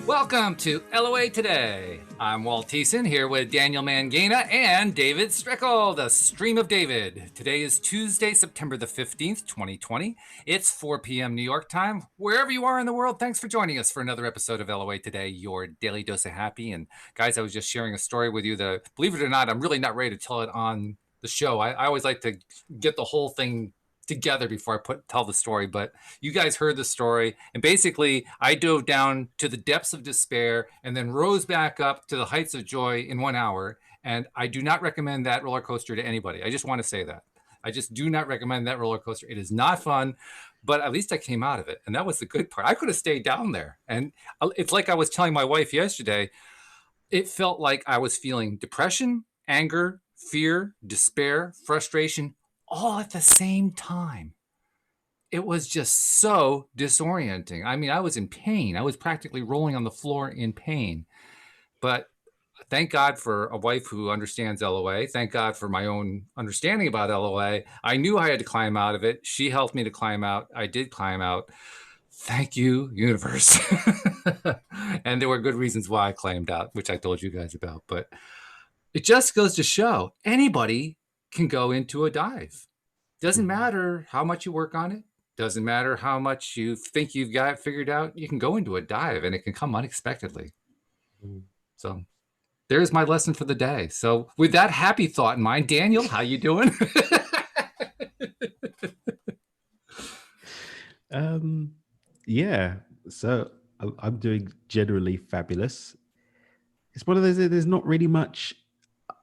Welcome to LOA Today. I'm Walt here with Daniel Mangana and David Strickle, the Stream of David. Today is Tuesday, September the 15th, 2020. It's 4 p.m. New York time. Wherever you are in the world, thanks for joining us for another episode of LOA Today, your daily dose of happy. And guys, I was just sharing a story with you that, believe it or not, I'm really not ready to tell it on the show. I always like to get the whole thing together before I tell the story, but you guys heard the story, and basically I dove down to the depths of despair and then rose back up to the heights of joy in 1 hour. And I do not recommend that roller coaster to anybody. I just want to say that I just do not recommend that roller coaster. It is not fun, but at least I came out of it, and that was the good part. I could have stayed down there, and it's like I was telling my wife yesterday, it felt like I was feeling depression, anger, fear, despair, frustration, all at the same time. It was just so disorienting. I mean, I was in pain. I was practically rolling on the floor in pain. But thank God for a wife who understands LOA. Thank God for my own understanding about LOA. I knew I had to climb out of it. She helped me to climb out. I did climb out. Thank you, universe. And there were good reasons why I climbed out, which I told you guys about. But it just goes to show anybody can go into a dive. Doesn't matter how much you work on it. Doesn't matter how much you think you've got it figured out. You can go into a dive and it can come unexpectedly. So there's my lesson for the day. So with that happy thought in mind, Daniel, how you doing? Yeah, so I'm doing generally fabulous. It's one of those, there's not really much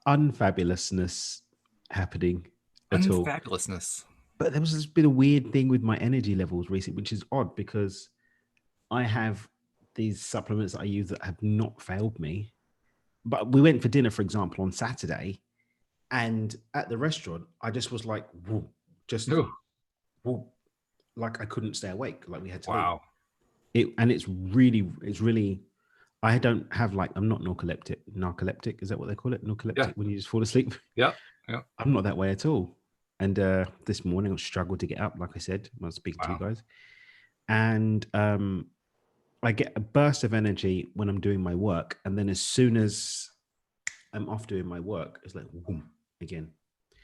unfabulousness happening at all. Unfabulousness. But there was this bit of weird thing with my energy levels recently, which is odd because I have these supplements that I use that have not failed me. But we went for dinner, for example, on Saturday, and at the restaurant, I just was like, whoa, whoa, like I couldn't stay awake. Like we had to Wow. leave. It's really, I don't have I'm not narcoleptic. Is that what they call it? Narcoleptic, when you just fall asleep. Yeah. I'm not that way at all. And this morning I struggled to get up, like I said, when I was speaking to you guys. And I get a burst of energy when I'm doing my work. And then as soon as I'm off doing my work, it's like, boom, again.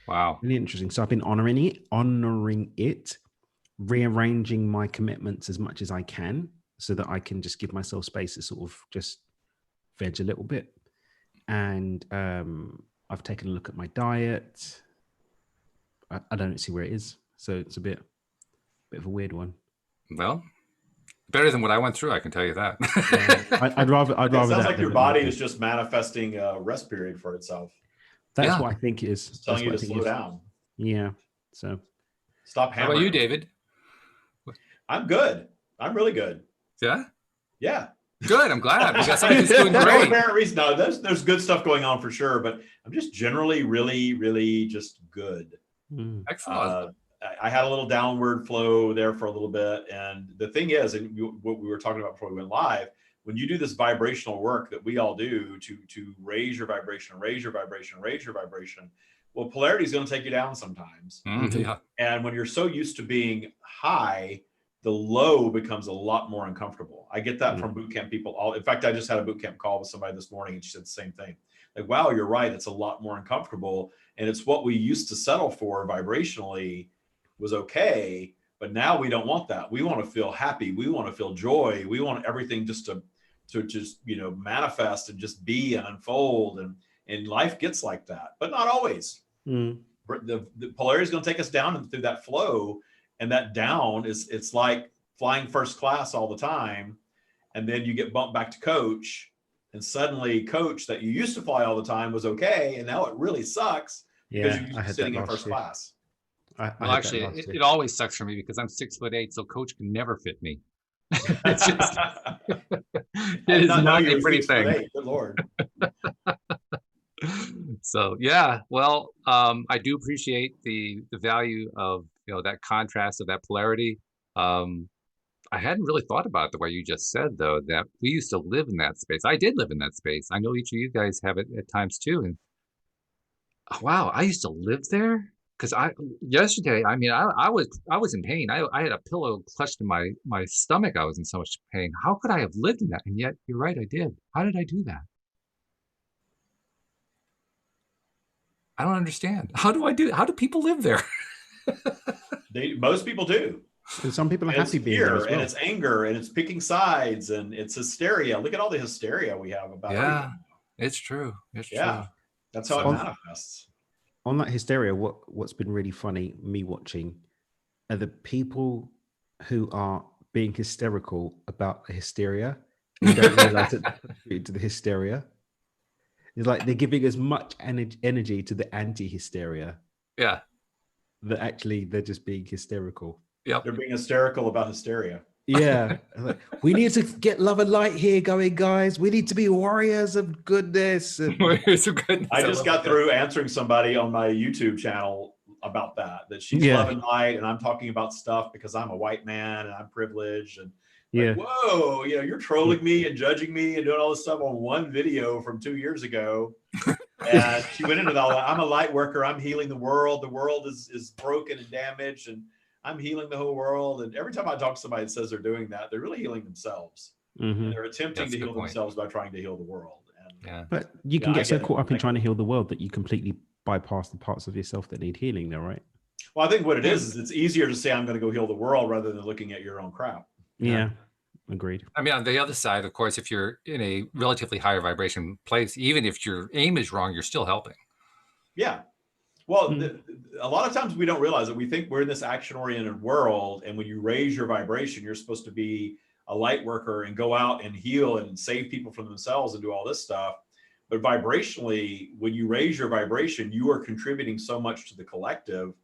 Wow. Really interesting. So I've been honoring it, rearranging my commitments as much as I can so that I can just give myself space to sort of just veg a little bit. And I've taken a look at my diet. I don't see where it is. So it's a bit of a weird one. Well, better than what I went through, I can tell you that. I'd rather. It sounds like your body is just manifesting a rest period for itself. That's what I think it is. It's telling you to slow down. Yeah. So stop hammering. How about you, David? I'm good. I'm really good. Yeah? Yeah. Good. I'm glad. We got somebody who's doing great. No apparent reason. No, there's good stuff going on for sure, but I'm just generally really, really just good. Excellent. I had a little downward flow there for a little bit. And the thing is, and what we were talking about before we went live, when you do this vibrational work that we all do to raise your vibration, well, polarity is going to take you down sometimes. Yeah. And when you're so used to being high, the low becomes a lot more uncomfortable. I get that from boot camp people. In fact, I just had a boot camp call with somebody this morning and she said the same thing. Like, wow, you're right. It's a lot more uncomfortable. And it's what we used to settle for vibrationally was okay. But now we don't want that. We want to feel happy. We want to feel joy. We want everything just to just, manifest and just be and unfold. And life gets like that, but not always. The polarity is going to take us down through that flow. And that down it's like flying first class all the time. And then you get bumped back to coach. And suddenly coach that you used to fly all the time was okay. And now it really sucks because you're used to sitting in first class. Well, actually, it always sucks for me because I'm 6'8", so coach can never fit me. It's just, it is not a pretty thing. Good Lord. So, yeah, well, I do appreciate the value of, that contrast of that polarity. I hadn't really thought about it the way you just said, though, that we used to live in that space. I did live in that space. I know each of you guys have it at times too. And wow, I used to live there. because yesterday, I mean, I was in pain. I had a pillow clutched in my stomach. I was in so much pain. How could I have lived in that? And yet, you're right, I did. How did I do that? I don't understand. How do people live there? Most people do. And some people are And it's happy being there fear, as well. and it's anger, and it's picking sides, and it's hysteria. Look at all the hysteria we have about everything. It's true. It's Yeah, true. that's how it manifests. On that hysteria, what's been really funny, me watching, are the people who are being hysterical about the hysteria and don't realize that they're contributing to the hysteria. It's like they're giving as much energy to the anti-hysteria. Yeah. That actually they're just being hysterical. Yep. They're being hysterical about hysteria. Yeah. Like, we need to get love and light here going, guys. We need to be warriors of goodness. Warriors of goodness. I just got through answering somebody on my YouTube channel about that she's love and light, and I'm talking about stuff because I'm a white man and I'm privileged, and like, whoa, you're trolling me and judging me and doing all this stuff on one video from 2 years ago. And she went into all that. I'm a light worker. I'm healing the world. The world is broken and damaged, and I'm healing the whole world. And every time I talk to somebody that says they're doing that, they're really healing themselves. And they're attempting to heal themselves by trying to heal the world. And, but you can get so caught up in trying to heal the world that you completely bypass the parts of yourself that need healing, though, right? Well, I think what it is it's easier to say I'm going to go heal the world rather than looking at your own crap. Yeah. Agreed. I mean, on the other side, of course, if you're in a relatively higher vibration place, even if your aim is wrong, you're still helping. Yeah. Well, a lot of times we don't realize that. We think we're in this action-oriented world, and when you raise your vibration, you're supposed to be a light worker and go out and heal and save people from themselves and do all this stuff. But vibrationally, when you raise your vibration, you are contributing so much to the collective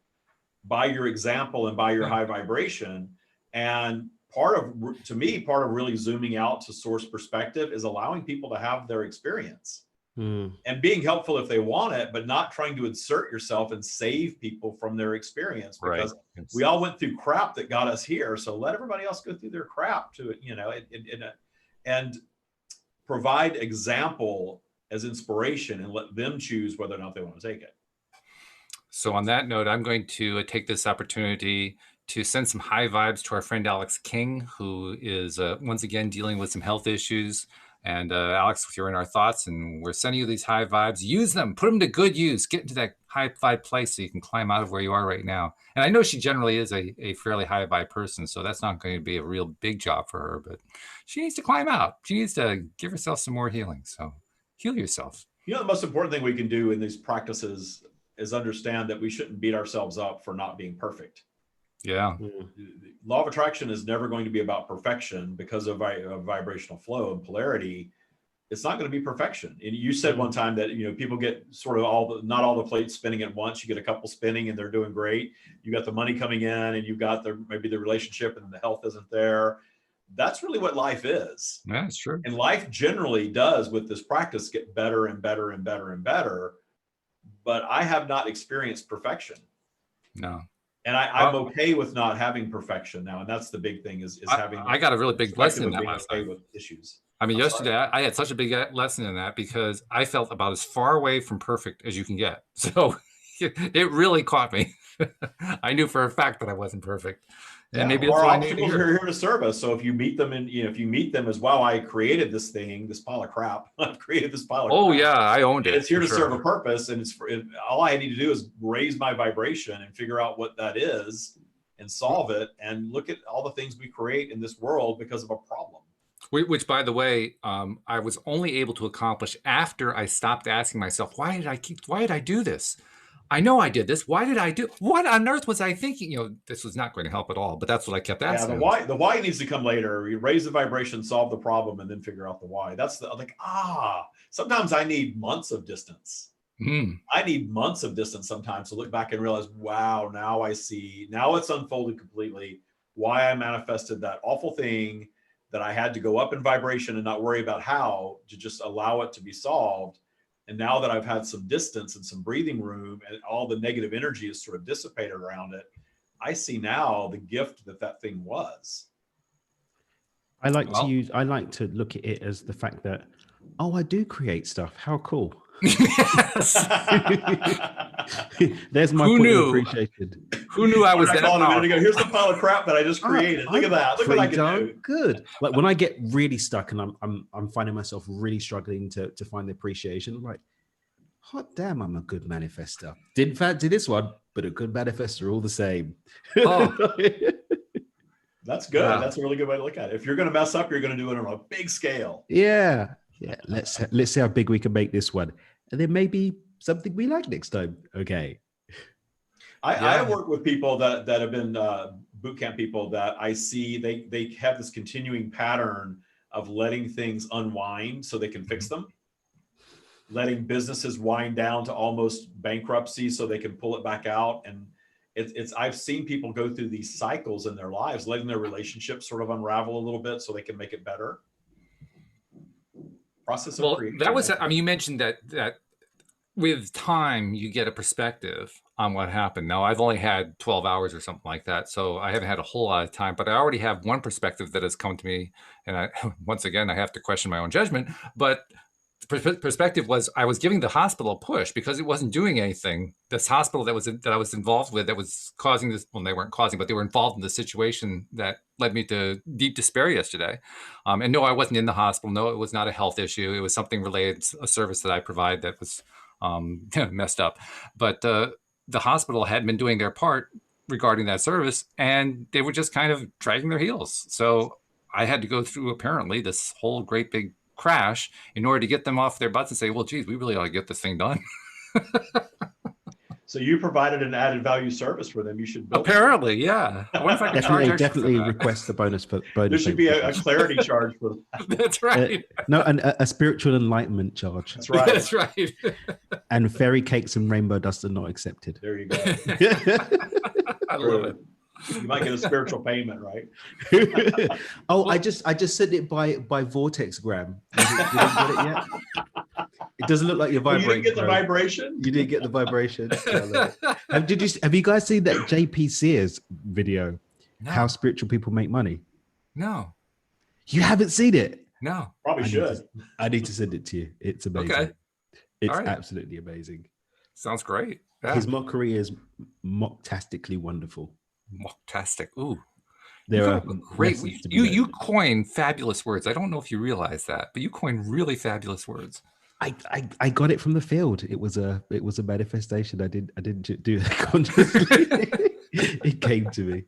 by your example and by your high vibration. And part of really zooming out to source perspective is allowing people to have their experience and being helpful if they want it, but not trying to insert yourself and save people from their experience, because we all went through crap that got us here. So let everybody else go through their crap to it, and provide example as inspiration and let them choose whether or not they want to take it. So on that note, I'm going to take this opportunity to send some high vibes to our friend Alex King, who is once again dealing with some health issues. And Alex, you're in our thoughts, and we're sending you these high vibes. Use them, put them to good use, get into that high vibe place so you can climb out of where you are right now. And I know she generally is a fairly high vibe person, so that's not going to be a real big job for her, but she needs to climb out. She needs to give herself some more healing. So heal yourself. The most important thing we can do in these practices is understand that we shouldn't beat ourselves up for not being perfect. Yeah. Law of attraction is never going to be about perfection because of vibrational flow and polarity. It's not going to be perfection. And you said one time that, people get sort of not all the plates spinning at once. You get a couple spinning and they're doing great. You got the money coming in and you've got maybe the relationship and the health isn't there. That's really what life is. Yeah, it's true. And life generally does, with this practice, get better and better and better and better. But I have not experienced perfection. No. And I'm okay with not having perfection now. And that's the big thing is having. I got a really big lesson in that last okay night. With issues. I mean, yesterday I had such a big lesson in that because I felt about as far away from perfect as you can get. So it really caught me. I knew for a fact that I wasn't perfect. And maybe that's why obstacles are here to serve us. So if you meet them if you meet them as, wow, I created this thing, this pile of crap. I've created this pile of crap. Oh yeah, I owned it. It's here to serve a purpose. And all I need to do is raise my vibration and figure out what that is and solve it. And look at all the things we create in this world because of a problem. Which, by the way, I was only able to accomplish after I stopped asking myself, why did I do this? I know I did this. Why did I do? What on earth was I thinking? This was not going to help at all. But that's what I kept asking. Yeah, the why needs to come later. You raise the vibration, solve the problem, and then figure out the why. That's sometimes I need months of distance. I need months of distance sometimes to look back and realize, wow, now I see. Now it's unfolded completely why I manifested that awful thing that I had to go up in vibration and not worry about how, to just allow it to be solved. And now that I've had some distance and some breathing room and all the negative energy is sort of dissipated around it, I see now the gift that thing was. I like to look at it as the fact that, I do create stuff. How cool. Yes. There's my Who point knew? of appreciation. Who knew I was that calling a minute powerful? ago. Here's the pile of crap that I just created. Look at that. Look what I can do. Good. Like when I get really stuck and I'm finding myself really struggling to find the appreciation, I'm like, hot damn, I'm a good manifester. Didn't fancy this one, but a good manifester all the same. Oh. That's good. Yeah. That's a really good way to look at it. If you're going to mess up, you're going to do it on a big scale. Yeah. Let's see how big we can make this one, and then maybe something we like next time. Okay. I have worked with people that have been boot camp people that I see they have this continuing pattern of letting things unwind so they can fix them, letting businesses wind down to almost bankruptcy so they can pull it back out. And it's I've seen people go through these cycles in their lives, letting their relationships sort of unravel a little bit so they can make it better. Process of creation. That was, I mean, you mentioned that with time you get a perspective on what happened. Now I've only had 12 hours or something like that, so I haven't had a whole lot of time, but I already have one perspective that has come to me, and once again I have to question my own judgment, but the perspective was I was giving the hospital a push because it wasn't doing anything. This hospital that I was involved with that was causing this, well, they weren't causing, but they were involved in the situation that led me to deep despair yesterday. And no, I wasn't in the hospital. No, it was not a health issue. It was something related to a service that I provide that was messed up. But the hospital had been doing their part regarding that service, and they were just kind of dragging their heels. So I had to go through apparently this whole great big crash in order to get them off their butts and say, well, geez, we really ought to get this thing done. So you provided an added value service for them. You should build apparently it. Yeah. I wonder if I can definitely request a bonus for bonus. There should be a clarity charge for that's right. No, and a spiritual enlightenment charge. That's right. That's right. And fairy cakes and rainbow dust are not accepted. There you go. I love it. You might get a spiritual payment, right? Oh, I just sent it by Vortex Gram. You didn't get it yet? It doesn't look like you're vibrating. You didn't get the vibration? You didn't get the vibration. Have you guys seen that JP Sears video? No. How spiritual people make money? No. You haven't seen it? No. Probably should. I need to send it to you. It's amazing. Okay. It's absolutely amazing. Sounds great. Yeah. His mockery is mocktastically wonderful. Mocktastic. Ooh. There are great. You coin fabulous words. I don't know if you realize that, but you coin really fabulous words. I got it from the field. It was a manifestation. I didn't do it consciously. It came to me.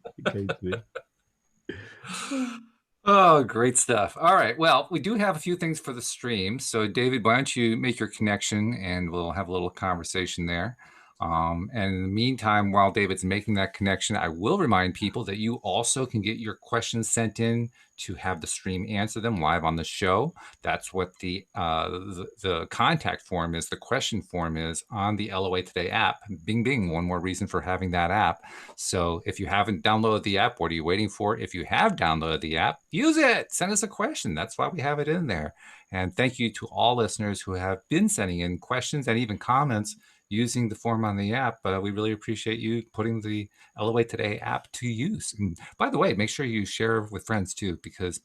Oh, great stuff. All right. Well, we do have a few things for the stream. So David, why don't you make your connection and we'll have a little conversation there. And in the meantime, while David's making that connection, I will remind people that you also can get your questions sent in to have the stream answer them live on the show. That's what the contact form is. The question form is on the LOA Today app. Bing, bing. One more reason for having that app. So if you haven't downloaded the app, what are you waiting for? If you have downloaded the app, use it. Send us a question. That's why we have it in there. And thank you to all listeners who have been sending in questions and even comments using the form on the app. But we really appreciate you putting the LOA Today app to use. And by the way, make sure you share with friends too, because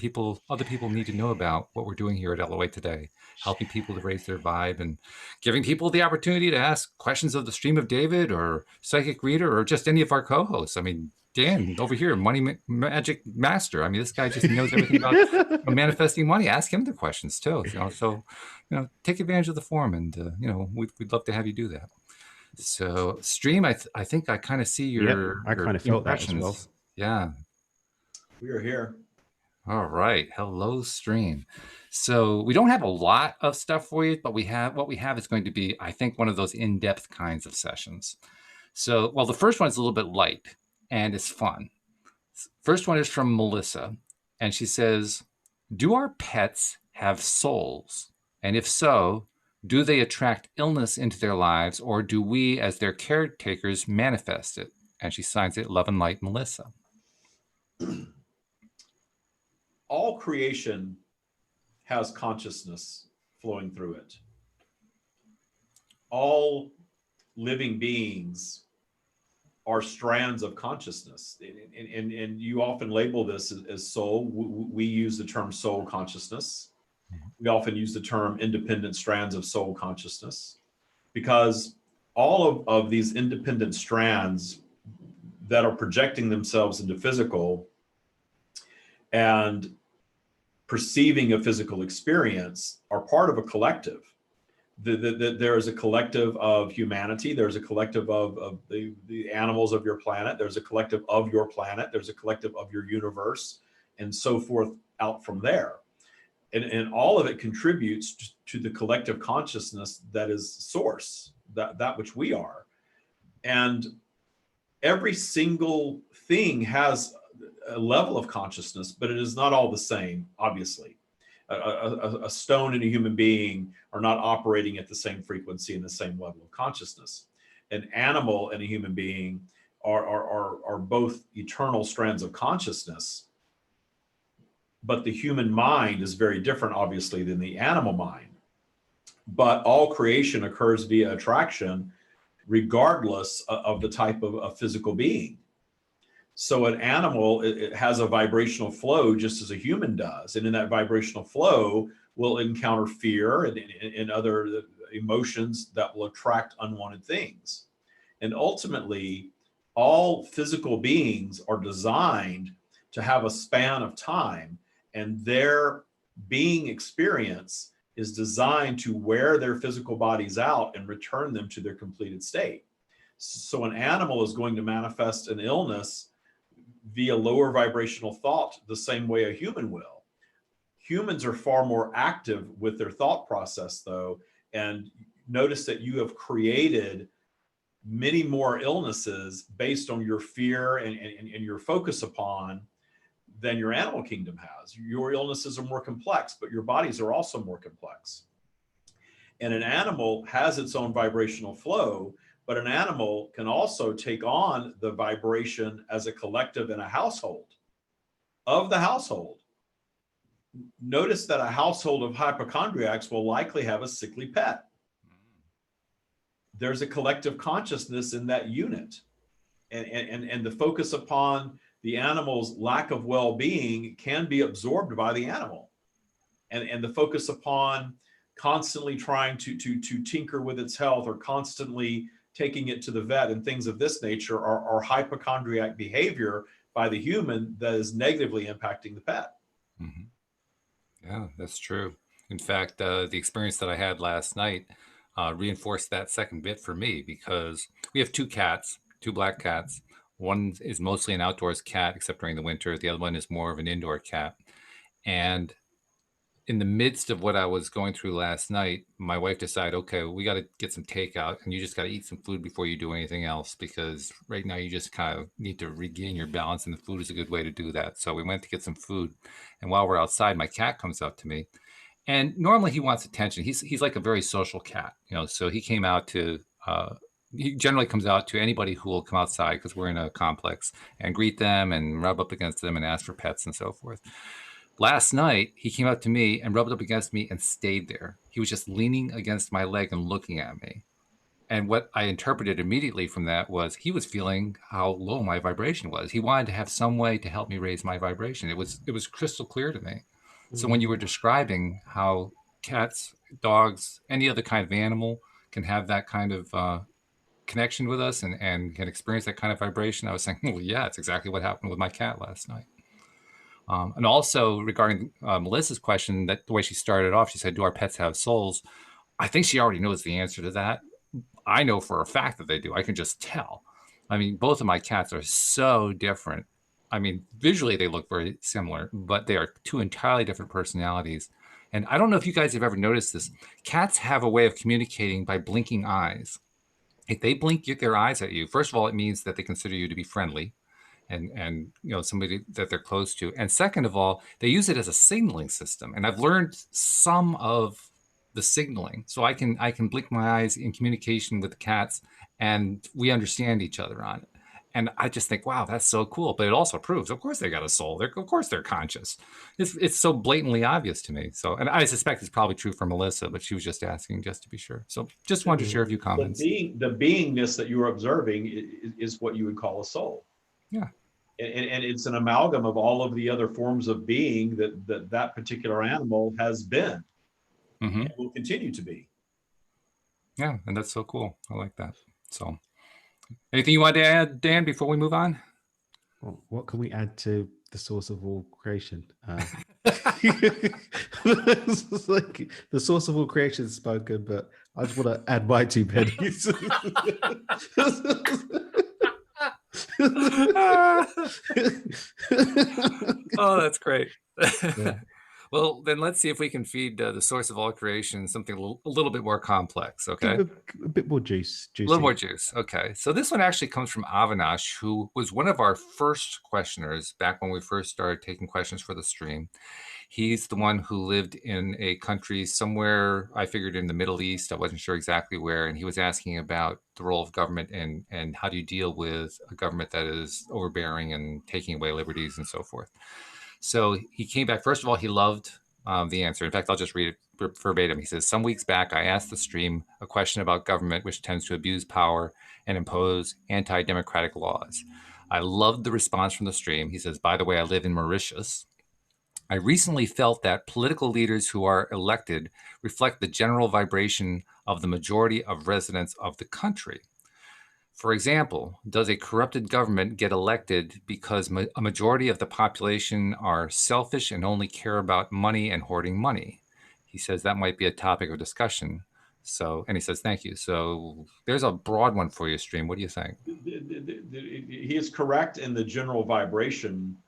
other people need to know about what we're doing here at LOA Today, helping people to raise their vibe and giving people the opportunity to ask questions of the Stream of David or Psychic Reader or just any of our co-hosts. I mean, Dan over here, Money Magic Master. I mean, this guy just knows everything about manifesting money. Ask him the questions too. So take advantage of the forum, and we'd love to have you do that. So Stream, I think I kind of see your. I kind of felt that as well. Yeah, we are here. All right, hello Stream. So we don't have a lot of stuff for you, but what we have is going to be, I think, one of those in-depth kinds of sessions. So, well, the first one is a little bit light. And it's fun. First one is from Melissa. And she says, do our pets have souls? And if so, do they attract illness into their lives, or do we, as their caretakers, manifest it? And she signs it, Love and Light, Melissa. All creation has consciousness flowing through it. All living beings are strands of consciousness, and you often label this as soul. We use the term soul consciousness. we often use the term independent strands of soul consciousness, because all of these independent strands that are projecting themselves into physical and perceiving a physical experience are part of a collective. There is a collective of humanity. There's a collective of the animals of your planet. There's a collective of your planet. There's a collective of your universe, and so forth out from there. And all of it contributes to the collective consciousness that is source, that which we are. And every single thing has a level of consciousness, but it is not all the same, obviously. A stone and a human being are not operating at the same frequency and the same level of consciousness. An animal and a human being are both eternal strands of consciousness, but the human mind is very different, obviously, than the animal mind. But all creation occurs via attraction, regardless of the type of physical being. So an animal, it has a vibrational flow just as a human does. And in that vibrational flow, will encounter fear and other emotions that will attract unwanted things. And ultimately, all physical beings are designed to have a span of time, and their being experience is designed to wear their physical bodies out and return them to their completed state. So an animal is going to manifest an illness via lower vibrational thought the same way a human will. Humans are far more active with their thought process, though, and notice that you have created many more illnesses based on your fear and your focus upon than your animal kingdom has. Your illnesses are more complex, but your bodies are also more complex. And an animal has its own vibrational flow, but an animal can also take on the vibration as a collective in a household. Of the household, notice that a household of hypochondriacs will likely have a sickly pet. There's a collective consciousness in that unit. And the focus upon the animal's lack of well-being can be absorbed by the animal. And the focus upon constantly trying to tinker with its health, or constantly taking it to the vet and things of this nature, are hypochondriac behavior by the human that is negatively impacting the pet. Mm-hmm. Yeah, that's true. In fact, the experience that I had last night reinforced that second bit for me, because we have two cats, two black cats. One is mostly an outdoors cat, except during the winter. The other one is more of an indoor cat. And in the midst of what I was going through last night, my wife decided, okay, we got to get some takeout, and you just got to eat some food before you do anything else, because right now you just kind of need to regain your balance, and the food is a good way to do that. So we went to get some food, and while we're outside, my cat comes up to me, and normally he wants attention. He's like a very social cat, so he came out to, he generally comes out to anybody who will come outside, because we're in a complex, and greet them and rub up against them and ask for pets and so forth. Last night, he came up to me and rubbed up against me and stayed there. He was just leaning against my leg and looking at me. And what I interpreted immediately from that was he was feeling how low my vibration was. He wanted to have some way to help me raise my vibration. It was crystal clear to me. Mm-hmm. So when you were describing how cats, dogs, any other kind of animal can have that kind of connection with us and can experience that kind of vibration, I was saying, well, yeah, it's exactly what happened with my cat last night. And also regarding Melissa's question, that the way she started off, she said, do our pets have souls? I think she already knows the answer to that. I know for a fact that they do. I can just tell. I mean, both of my cats are so different. I mean, visually they look very similar, but they are two entirely different personalities. And I don't know if you guys have ever noticed this. Cats have a way of communicating by blinking eyes. If they blink their eyes at you, first of all, it means that they consider you to be friendly. And somebody that they're close to. And second of all, they use it as a signaling system. And I've learned some of the signaling. So I can blink my eyes in communication with the cats, and we understand each other on it. And I just think, wow, that's so cool. But it also proves, of course, they got a soul. Of course, they're conscious. It's so blatantly obvious to me. So, and I suspect it's probably true for Melissa, but she was just asking just to be sure. So just wanted to share a few comments. The beingness that you are observing is what you would call a soul. Yeah. And it's an amalgam of all of the other forms of being that particular animal has been. Mm-hmm. and will continue to be. Yeah, and that's so cool. I like that. So, anything you want to add, Dan, before we move on? Well, what can we add to the source of all creation? It's like the source of all creation is spoken, but I just want to add my 2 pennies. Oh, that's great. Yeah. Well, then let's see if we can feed the source of all creation something a little bit more complex, okay? Give a bit more juice. A little more juice. Okay. So this one actually comes from Avinash, who was one of our first questioners back when we first started taking questions for the stream. He's the one who lived in a country somewhere, I figured in the Middle East. I wasn't sure exactly where. And he was asking about the role of government and how do you deal with a government that is overbearing and taking away liberties and so forth. So he came back. First of all, he loved the answer. In fact, I'll just read it verbatim. He says, some weeks back, I asked the stream a question about government, which tends to abuse power and impose anti-democratic laws. I loved the response from the stream. He says, by the way, I live in Mauritius. I recently felt that political leaders who are elected reflect the general vibration of the majority of residents of the country. For example, does a corrupted government get elected because a majority of the population are selfish and only care about money and hoarding money? He says that might be a topic of discussion. So, and he says, thank you. So there's a broad one for you, stream. What do you think? He is correct in the general vibration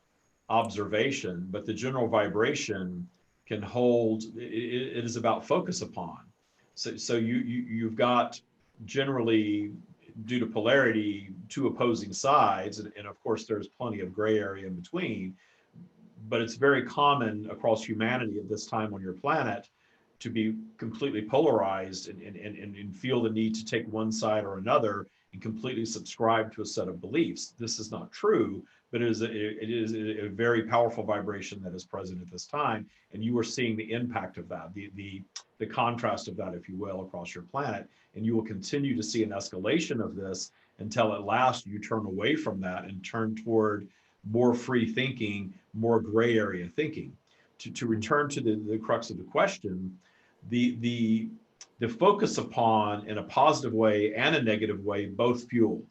observation, but the general vibration can hold, it is about focus upon. So you've got generally, due to polarity, 2 opposing sides, and of course there's plenty of gray area in between, but it's very common across humanity at this time on your planet to be completely polarized and feel the need to take one side or another and completely subscribe to a set of beliefs. This is not true, but it is a very powerful vibration that is present at this time, and you are seeing the impact of that, the contrast of that, if you will, across your planet. And you will continue to see an escalation of this until at last you turn away from that and turn toward more free thinking, more gray area thinking. To return to the crux of the question, the focus upon, in a positive way and a negative way, both fuel.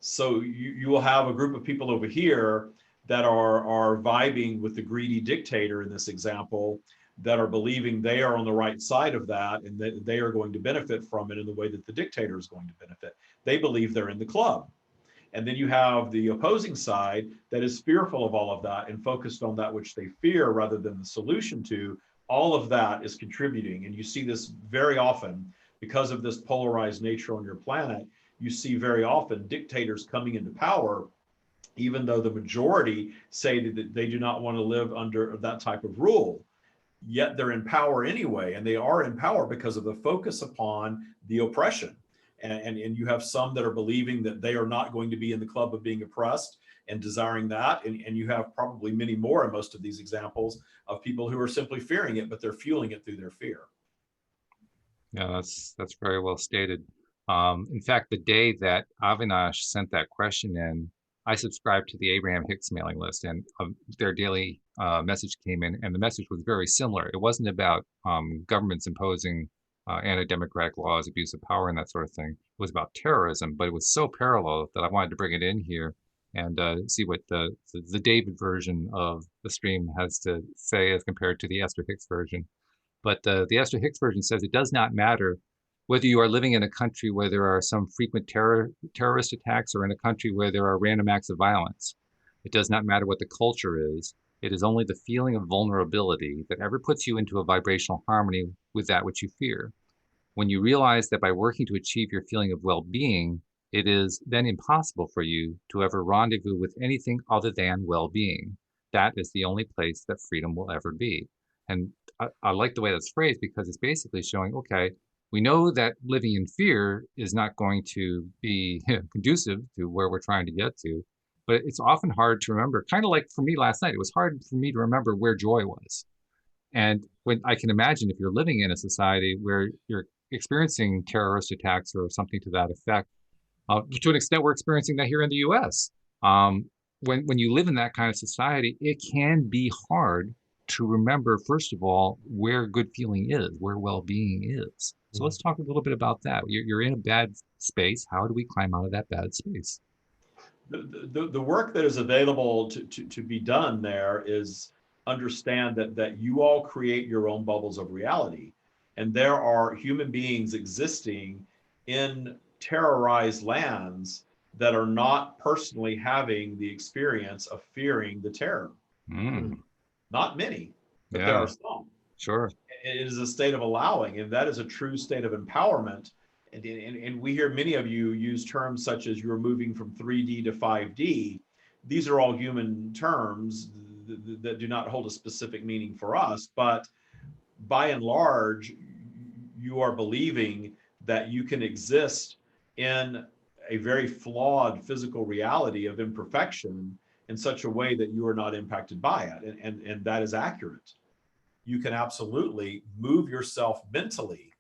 So you will have a group of people over here that are vibing with the greedy dictator in this example, that are believing they are on the right side of that and that they are going to benefit from it in the way that the dictator is going to benefit. They believe they're in the club. And then you have the opposing side that is fearful of all of that and focused on that which they fear rather than the solution to. All of that is contributing. And you see this very often because of this polarized nature on your planet. You see very often dictators coming into power, even though the majority say that they do not want to live under that type of rule. Yet they're in power anyway, and they are in power because of the focus upon the oppression. And you have some that are believing that they are not going to be in the club of being oppressed and desiring that. And you have probably many more in most of these examples of people who are simply fearing it, but they're fueling it through their fear. Yeah, that's very well stated. In fact, the day that Avinash sent that question in, I subscribed to the Abraham Hicks mailing list, and their daily message came in, and the message was very similar. It wasn't about governments imposing anti-democratic laws, abuse of power, and that sort of thing. It was about terrorism, but it was so parallel that I wanted to bring it in here and see what the David version of the stream has to say as compared to the Esther Hicks version. But the Esther Hicks version says it does not matter whether you are living in a country where there are some frequent terrorist attacks or in a country where there are random acts of violence. It does not matter what the culture is. It is only the feeling of vulnerability that ever puts you into a vibrational harmony with that which you fear. When you realize that by working to achieve your feeling of well-being, it is then impossible for you to ever rendezvous with anything other than well-being. That is the only place that freedom will ever be. And I like the way that's phrased because it's basically showing, okay, we know that living in fear is not going to be conducive to where we're trying to get to, but it's often hard to remember. Kind of like for me last night, it was hard for me to remember where joy was. And when I can imagine if you're living in a society where you're experiencing terrorist attacks or something to that effect, to an extent we're experiencing that here in the US. When you live in that kind of society, it can be hard to remember, first of all, where good feeling is, where well-being is. So let's talk a little bit about that. You're in a bad space. How do we climb out of that bad space? The work that is available to be done there is understand that you all create your own bubbles of reality. And there are human beings existing in terrorized lands that are not personally having the experience of fearing the terror. Not many, but there are some. Sure. It is a state of allowing, and that is a true state of empowerment. And we hear many of you use terms such as you're moving from 3D to 5D. These are all human terms that do not hold a specific meaning for us, but by and large, you are believing that you can exist in a very flawed physical reality of imperfection in such a way that you are not impacted by it. And that is accurate. You can absolutely move yourself mentally,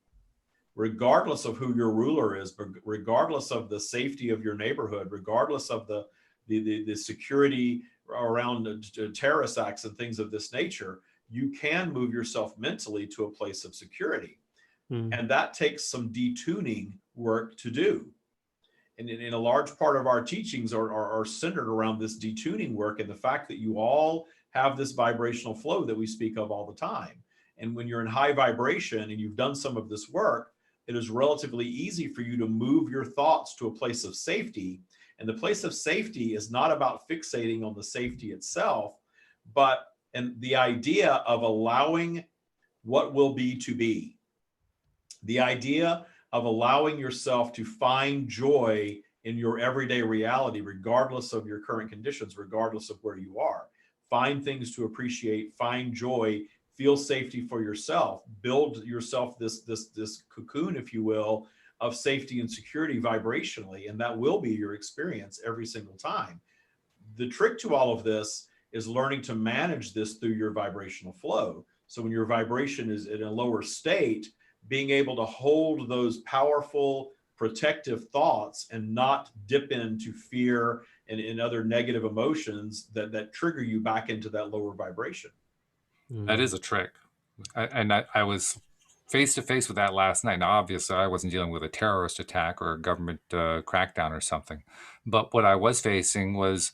regardless of who your ruler is, regardless of the safety of your neighborhood, regardless of the security around terrorist acts and things of this nature. You can move yourself mentally to a place of security. And that takes some detuning work to do. And in a large part of our teachings are centered around this detuning work and the fact that you all have this vibrational flow that we speak of all the time. And when you're in high vibration and you've done some of this work, it is relatively easy for you to move your thoughts to a place of safety. And the place of safety is not about fixating on the safety itself, but the idea of allowing what will be to be. The idea of allowing yourself to find joy in your everyday reality, regardless of your current conditions, regardless of where you are. Find things to appreciate, find joy, feel safety for yourself, build yourself this cocoon, if you will, of safety and security vibrationally, and that will be your experience every single time. The trick to all of this is learning to manage this through your vibrational flow. So when your vibration is in a lower state, being able to hold those powerful protective thoughts and not dip into fear and other negative emotions that trigger you back into that lower vibration. That is a trick. I was face to face with that last night. Now, obviously, I wasn't dealing with a terrorist attack or a government crackdown or something, but what I was facing was,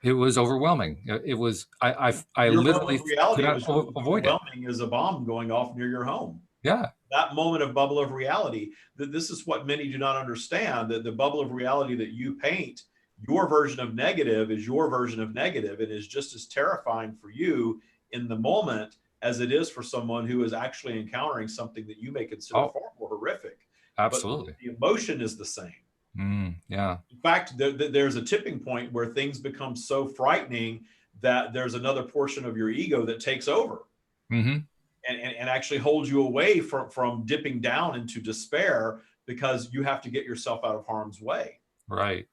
it was overwhelming. It was, I Your literally bubble of reality could was not avoid it. overwhelming as a bomb going off near your home. Yeah. That moment of bubble of reality, that this is what many do not understand, that the bubble of reality that you paint, your version of negative is your version of negative. It is just as terrifying for you in the moment as it is for someone who is actually encountering something that you may consider far more horrific. Absolutely. But the emotion is the same. Yeah. In fact, there's a tipping point where things become so frightening that there's another portion of your ego that takes over. And actually holds you away from dipping down into despair because you have to get yourself out of harm's way. Right.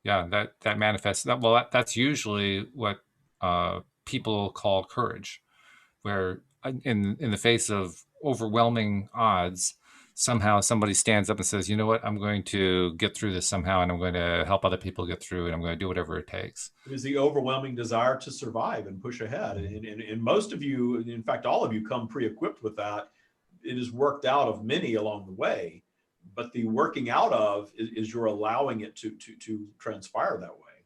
Yeah, that manifests. That's usually what people call courage, where in the face of overwhelming odds, somehow somebody stands up and says, you know what, I'm going to get through this somehow, and I'm going to help other people get through it. I'm going to do whatever it takes. It is the overwhelming desire to survive and push ahead. And most of you, in fact, all of you come pre-equipped with that. It is worked out of many along the way, but the working out of is you're allowing it to transpire that way.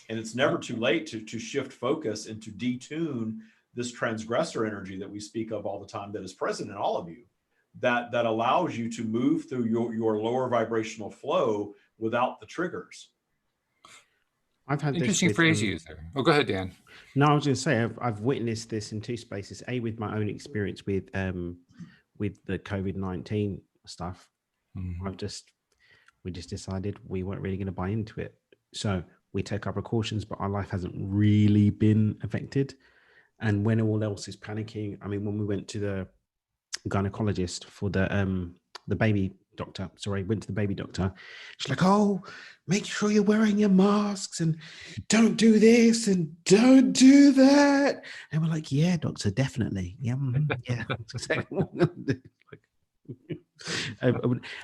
And it's never too late to shift focus and to detune this transgressor energy that we speak of all the time that is present in all of you, that allows you to move through your lower vibrational flow without the triggers. I've had interesting phrase you used there. Oh, go ahead, Dan. No, I was going to say I've witnessed this in two spaces. A, with my own experience with the COVID-19 stuff. We just decided we weren't really going to buy into it. So we take our precautions, but our life hasn't really been affected. And when all else is panicking, I mean, when we went to the gynecologist for the baby doctor, went to the baby doctor, she's like, oh, make sure you're wearing your masks and don't do this and don't do that. And we're like, yeah, doctor, definitely. Yeah.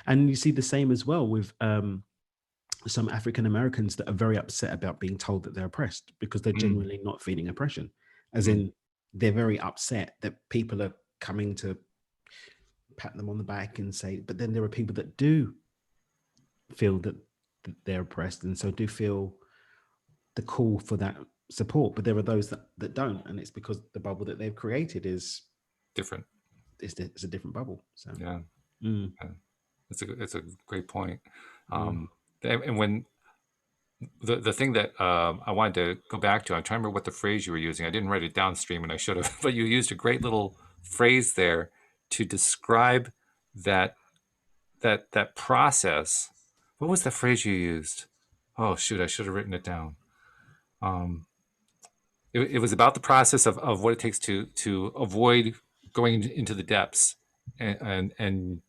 And you see the same as well with some African Americans that are very upset about being told that they're oppressed because they're genuinely not feeling oppression. As in, they're very upset that people are coming to pat them on the back and say, but then there are people that do feel that they're oppressed, and so do feel the call for that support. But there are those that don't, and it's because the bubble that they've created is different. It's a different bubble. So yeah, yeah. It's a great point. And when the thing that I wanted to go back to, I'm trying to remember what the phrase you were using. I didn't write it downstream, and I should have, but you used a great little phrase there to describe that process. What was the phrase you used? Oh shoot, I should have written it down. It was about the process of what it takes to avoid going into the depths, and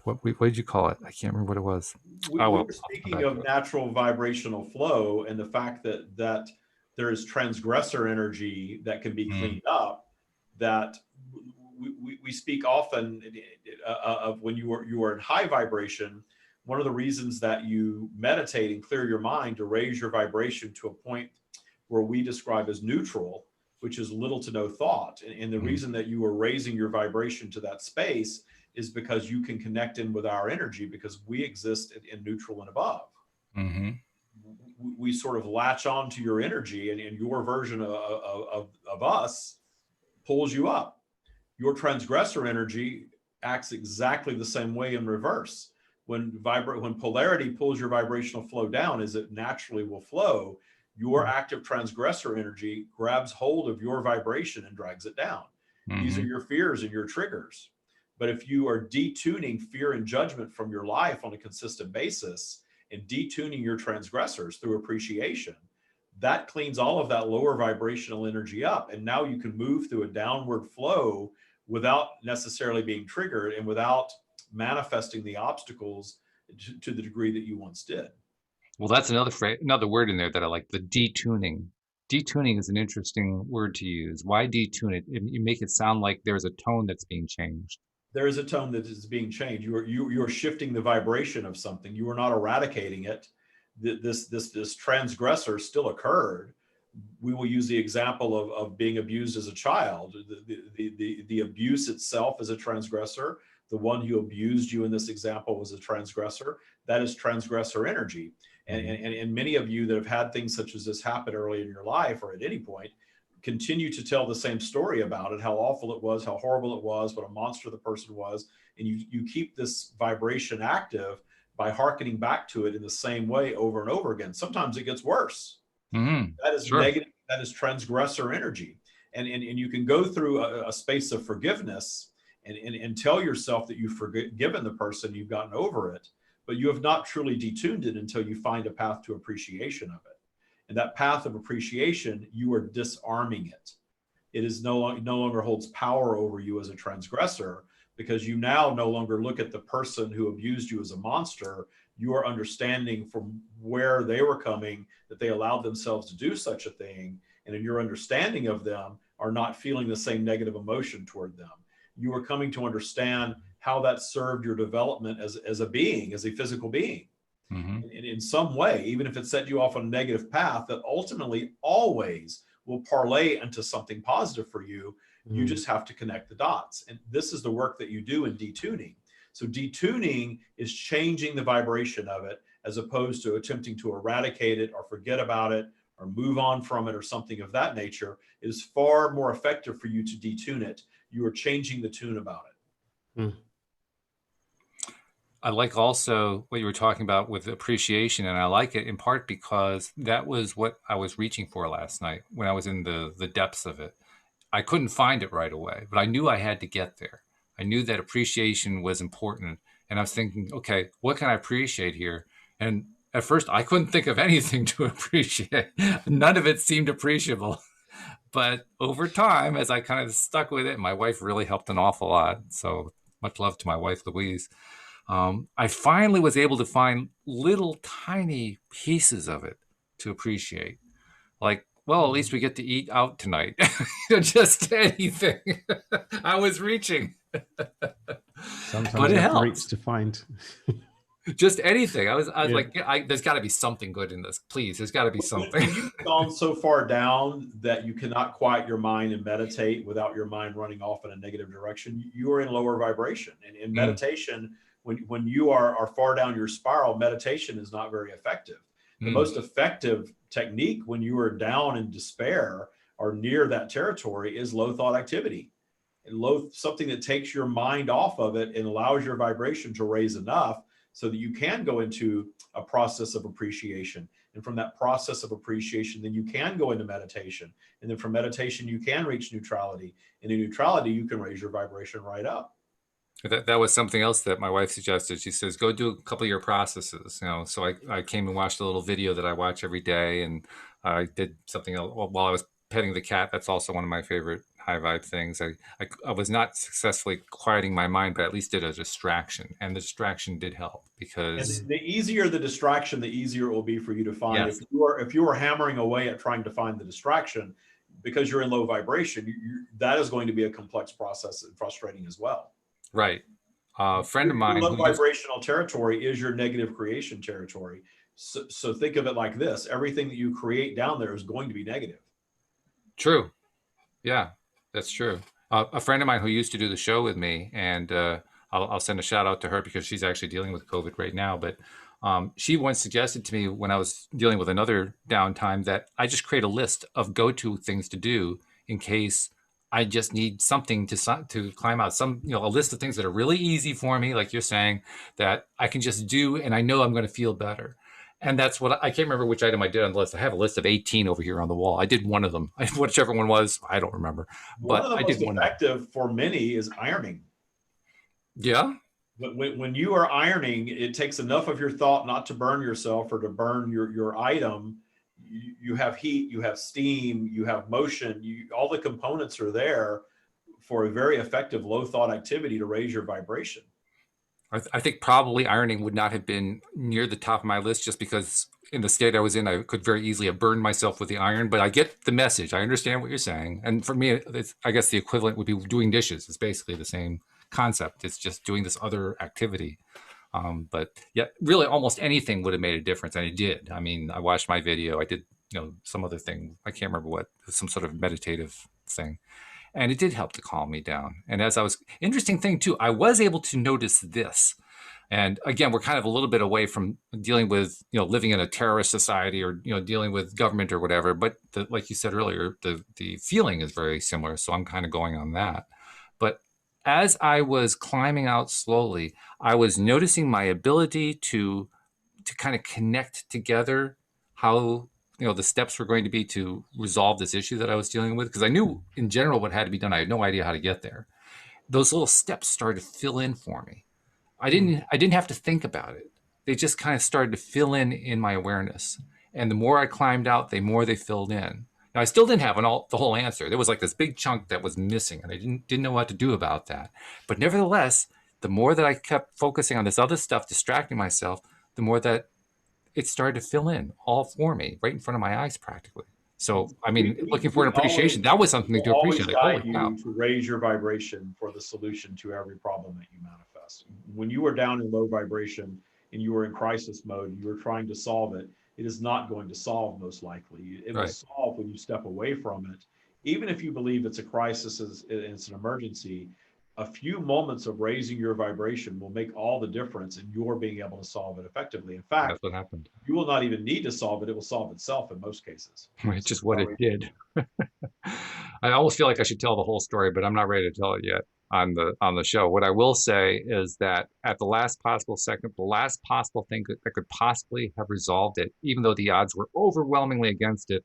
what did you call it? I can't remember what it was. We were speaking of natural vibrational flow and the fact that there is transgressor energy that can be cleaned up. That we speak often of when you are in high vibration. One of the reasons that you meditate and clear your mind to raise your vibration to a point where we describe as neutral, which is little to no thought. And the reason that you are raising your vibration to that space is because you can connect in with our energy, because we exist in neutral and above. We sort of latch on to your energy, and your version of us pulls you up. Your transgressor energy acts exactly the same way in reverse. When polarity pulls your vibrational flow down, as it naturally will flow, your active transgressor energy grabs hold of your vibration and drags it down. These are your fears and your triggers. But if you are detuning fear and judgment from your life on a consistent basis and detuning your transgressors through appreciation, that cleans all of that lower vibrational energy up. And now you can move through a downward flow without necessarily being triggered and without manifesting the obstacles to the degree that you once did. Well, that's another word in there that I like, the detuning. Detuning is an interesting word to use. Why detune it? You make it sound like there's a tone that's being changed. There is a tone that is being changed. You are shifting the vibration of something. You are not eradicating it. This transgressor still occurred. We will use the example of being abused as a child. The abuse itself is a transgressor. The one who abused you in this example was a transgressor. That is transgressor energy. And many of you that have had things such as this happen early in your life or at any point continue to tell the same story about it, how awful it was, how horrible it was, what a monster the person was. And you keep this vibration active by hearkening back to it in the same way over and over again. Sometimes it gets worse. That is negative. That is transgressor energy. And you can go through a space of forgiveness and tell yourself that you've forgiven the person, you've gotten over it, but you have not truly detuned it until you find a path to appreciation of it. And that path of appreciation, you are disarming it. It is no longer holds power over you as a transgressor, because you now no longer look at the person who abused you as a monster. You are understanding from where they were coming, that they allowed themselves to do such a thing. And in your understanding of them, are not feeling the same negative emotion toward them. You are coming to understand how that served your development as a being, as a physical being. In some way, even if it set you off on a negative path, that ultimately always will parlay into something positive for you. You just have to connect the dots. And this is the work that you do in detuning. So detuning is changing the vibration of it, as opposed to attempting to eradicate it or forget about it or move on from it or something of that nature. It is far more effective for you to detune it. You are changing the tune about it. I like also what you were talking about with appreciation, and I like it in part because that was what I was reaching for last night when I was in the depths of it. I couldn't find it right away, but I knew I had to get there. I knew that appreciation was important, and I was thinking, okay, what can I appreciate here? And at first, I couldn't think of anything to appreciate. None of it seemed appreciable. But over time, as I kind of stuck with it, my wife really helped an awful lot. So much love to my wife, Louise. I finally was able to find little tiny pieces of it to appreciate. Like, well, at least we get to eat out tonight. Just anything. I was reaching. Sometimes it helps to find. Just anything. I was Yeah. like, there's got to be something good in this. Please, there's got to be something. When you've gone so far down that you cannot quiet your mind and meditate without your mind running off in a negative direction, you are in lower vibration. And in meditation, when you are far down your spiral, meditation is not very effective. The most effective technique when you are down in despair or near that territory is low thought activity. And something that takes your mind off of it and allows your vibration to raise enough so that you can go into a process of appreciation. And from that process of appreciation, then you can go into meditation. And then from meditation, you can reach neutrality. And in neutrality, you can raise your vibration right up. That was something else that my wife suggested. She says, go do a couple of your processes, you know. So I came and watched a little video that I watch every day, and I did something else while I was petting the cat. That's also one of my favorite high vibe things. I was not successfully quieting my mind, but at least did a distraction, and the distraction did help because and the easier the distraction, the easier it will be for you to find. Yes. If you are hammering away at trying to find the distraction because you're in low vibration, that is going to be a complex process and frustrating as well. Right. A friend of mine. Low vibrational territory is your negative creation territory. So think of it like this: everything that you create down there is going to be negative. True. Yeah, that's true. A friend of mine who used to do the show with me, and I'll send a shout out to her because she's actually dealing with COVID right now. But she once suggested to me when I was dealing with another downtime that I just create a list of go-to things to do in case I just need something to climb out. A list of things that are really easy for me, like you're saying, that I can just do, and I know I'm going to feel better. And that's what I can't remember which item I did on the list. I have a list of 18 over here on the wall. I did one of them. Whichever one was, I don't remember. One But of the I most did one. effective for many is ironing. Yeah. But when you are ironing, it takes enough of your thought not to burn yourself or to burn your item. You have heat, you have steam, you have motion. All the components are there for a very effective low thought activity to raise your vibration. I think probably ironing would not have been near the top of my list just because in the state I was in, I could very easily have burned myself with the iron. But I get the message. I understand what you're saying. And for me, I guess the equivalent would be doing dishes. It's basically the same concept. It's just doing this other activity. But yeah, really almost anything would have made a difference. And it did. I mean, I watched my video. I did, some other thing. I can't remember what, some sort of meditative thing. And it did help to calm me down. And interesting thing too, I was able to notice this. And again, we're kind of a little bit away from dealing with, living in a terrorist society or, dealing with government or whatever. But like you said earlier, the feeling is very similar. So I'm kind of going on that. But as I was climbing out slowly, I was noticing my ability to kind of connect together how the steps were going to be to resolve this issue that I was dealing with, because I knew in general what had to be done. I had no idea how to get there. Those little steps started to fill in for me. I didn't have to think about it. They just kind of started to fill in my awareness. And the more I climbed out, the more they filled in. Now, I still didn't have the whole answer. There was like this big chunk that was missing, and I didn't know what to do about that. But nevertheless, the more that I kept focusing on this other stuff, distracting myself, the more that it started to fill in all for me, right in front of my eyes, practically. So, I mean, looking for an appreciation, that was something to appreciate. Like, holy cow. To raise your vibration for the solution to every problem that you manifest. When you are down in low vibration and you are in crisis mode, and you are trying to solve it, it is not going to solve most likely. It will solve when you step away from it. Even if you believe it's a crisis, it's an emergency, a few moments of raising your vibration will make all the difference in your being able to solve it effectively. In fact, that's what happened. You will not even need to solve it. It will solve itself in most cases. It's just what it did. I almost feel like I should tell the whole story, but I'm not ready to tell it yet on the show. What I will say is that at the last possible second, the last possible thing that could possibly have resolved it, even though the odds were overwhelmingly against it,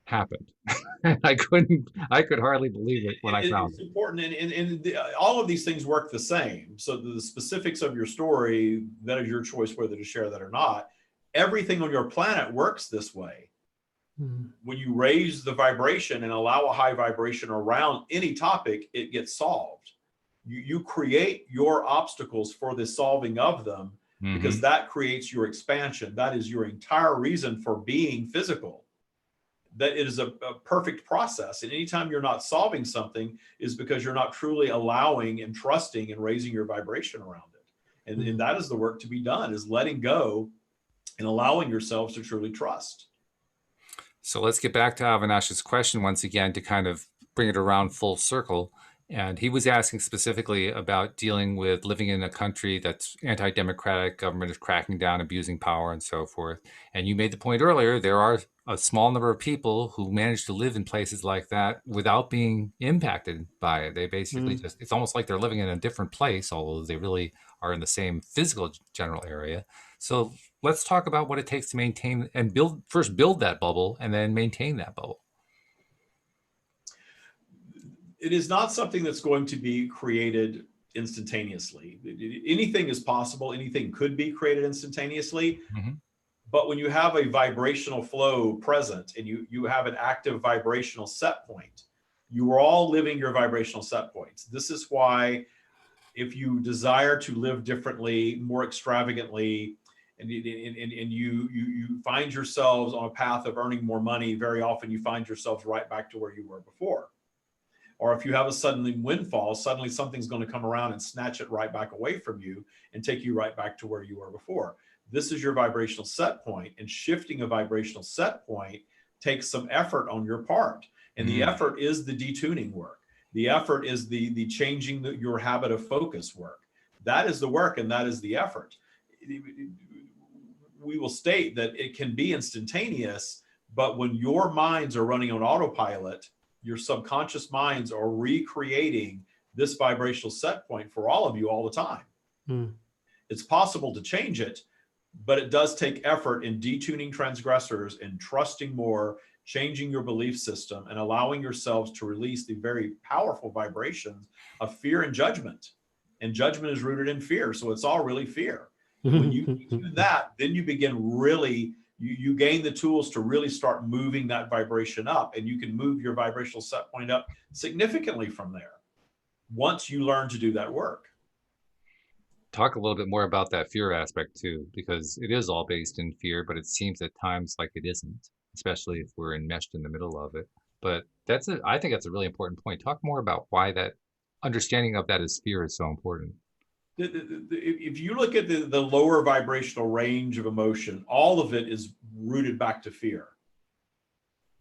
happened. I could hardly believe it when I found it. It's important, and all of these things work the same. So the specifics of your story, that is your choice whether to share that or not. Everything on your planet works this way. When you raise the vibration and allow a high vibration around any topic, it gets solved. You create your obstacles for the solving of them, because that creates your expansion. That is your entire reason for being physical. That it is a perfect process. And anytime you're not solving something is because you're not truly allowing and trusting and raising your vibration around it. And that is the work to be done, is letting go and allowing yourselves to truly trust. So let's get back to Avinash's question once again to kind of bring it around full circle. And he was asking specifically about dealing with living in a country that's anti-democratic, government is cracking down, abusing power, and so forth. And you made the point earlier, there are a small number of people who manage to live in places like that without being impacted by it. They basically just, it's almost like they're living in a different place, although they really are in the same physical general area. So let's talk about what it takes to maintain and build that bubble and then maintain that bubble. It is not something that's going to be created instantaneously. Anything is possible. Anything could be created instantaneously. Mm-hmm. But when you have a vibrational flow present and you have an active vibrational set point, you are all living your vibrational set points. This is why if you desire to live differently, more extravagantly, and you find yourselves on a path of earning more money, very often you find yourselves right back to where you were before. Or if you have a sudden windfall, suddenly something's going to come around and snatch it right back away from you and take you right back to where you were before. This is your vibrational set point, and shifting a vibrational set point takes some effort on your part. And the effort is the detuning work. The effort is the changing your habit of focus work. That is the work, and that is the effort. We will state that it can be instantaneous, but when your minds are running on autopilot, your subconscious minds are recreating this vibrational set point for all of you all the time. It's possible to change it, but it does take effort in detuning transgressors and trusting more, changing your belief system, and allowing yourselves to release the very powerful vibrations of fear and judgment. And judgment is rooted in fear. So it's all really fear. When you do that, then you begin really, you gain the tools to really start moving that vibration up, and you can move your vibrational set point up significantly from there once you learn to do that work. Talk a little bit more about that fear aspect too, because it is all based in fear, but it seems at times like it isn't, especially if we're enmeshed in the middle of it. But I think that's a really important point. Talk more about why that understanding of that as fear is so important. If you look at the lower vibrational range of emotion, all of it is rooted back to fear.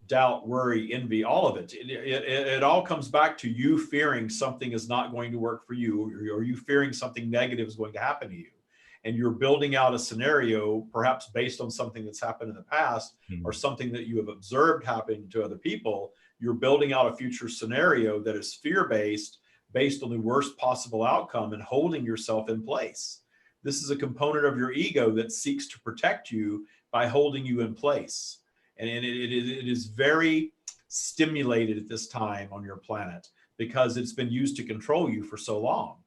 Doubt, worry, envy, all of it. It all comes back to you fearing something is not going to work for you, or you fearing something negative is going to happen to you. And you're building out a scenario, perhaps based on something that's happened in the past, or something that you have observed happening to other people. You're building out a future scenario that is fear-based, based on the worst possible outcome, and holding yourself in place. This is a component of your ego that seeks to protect you by holding you in place. And it is very stimulated at this time on your planet because it's been used to control you for so long.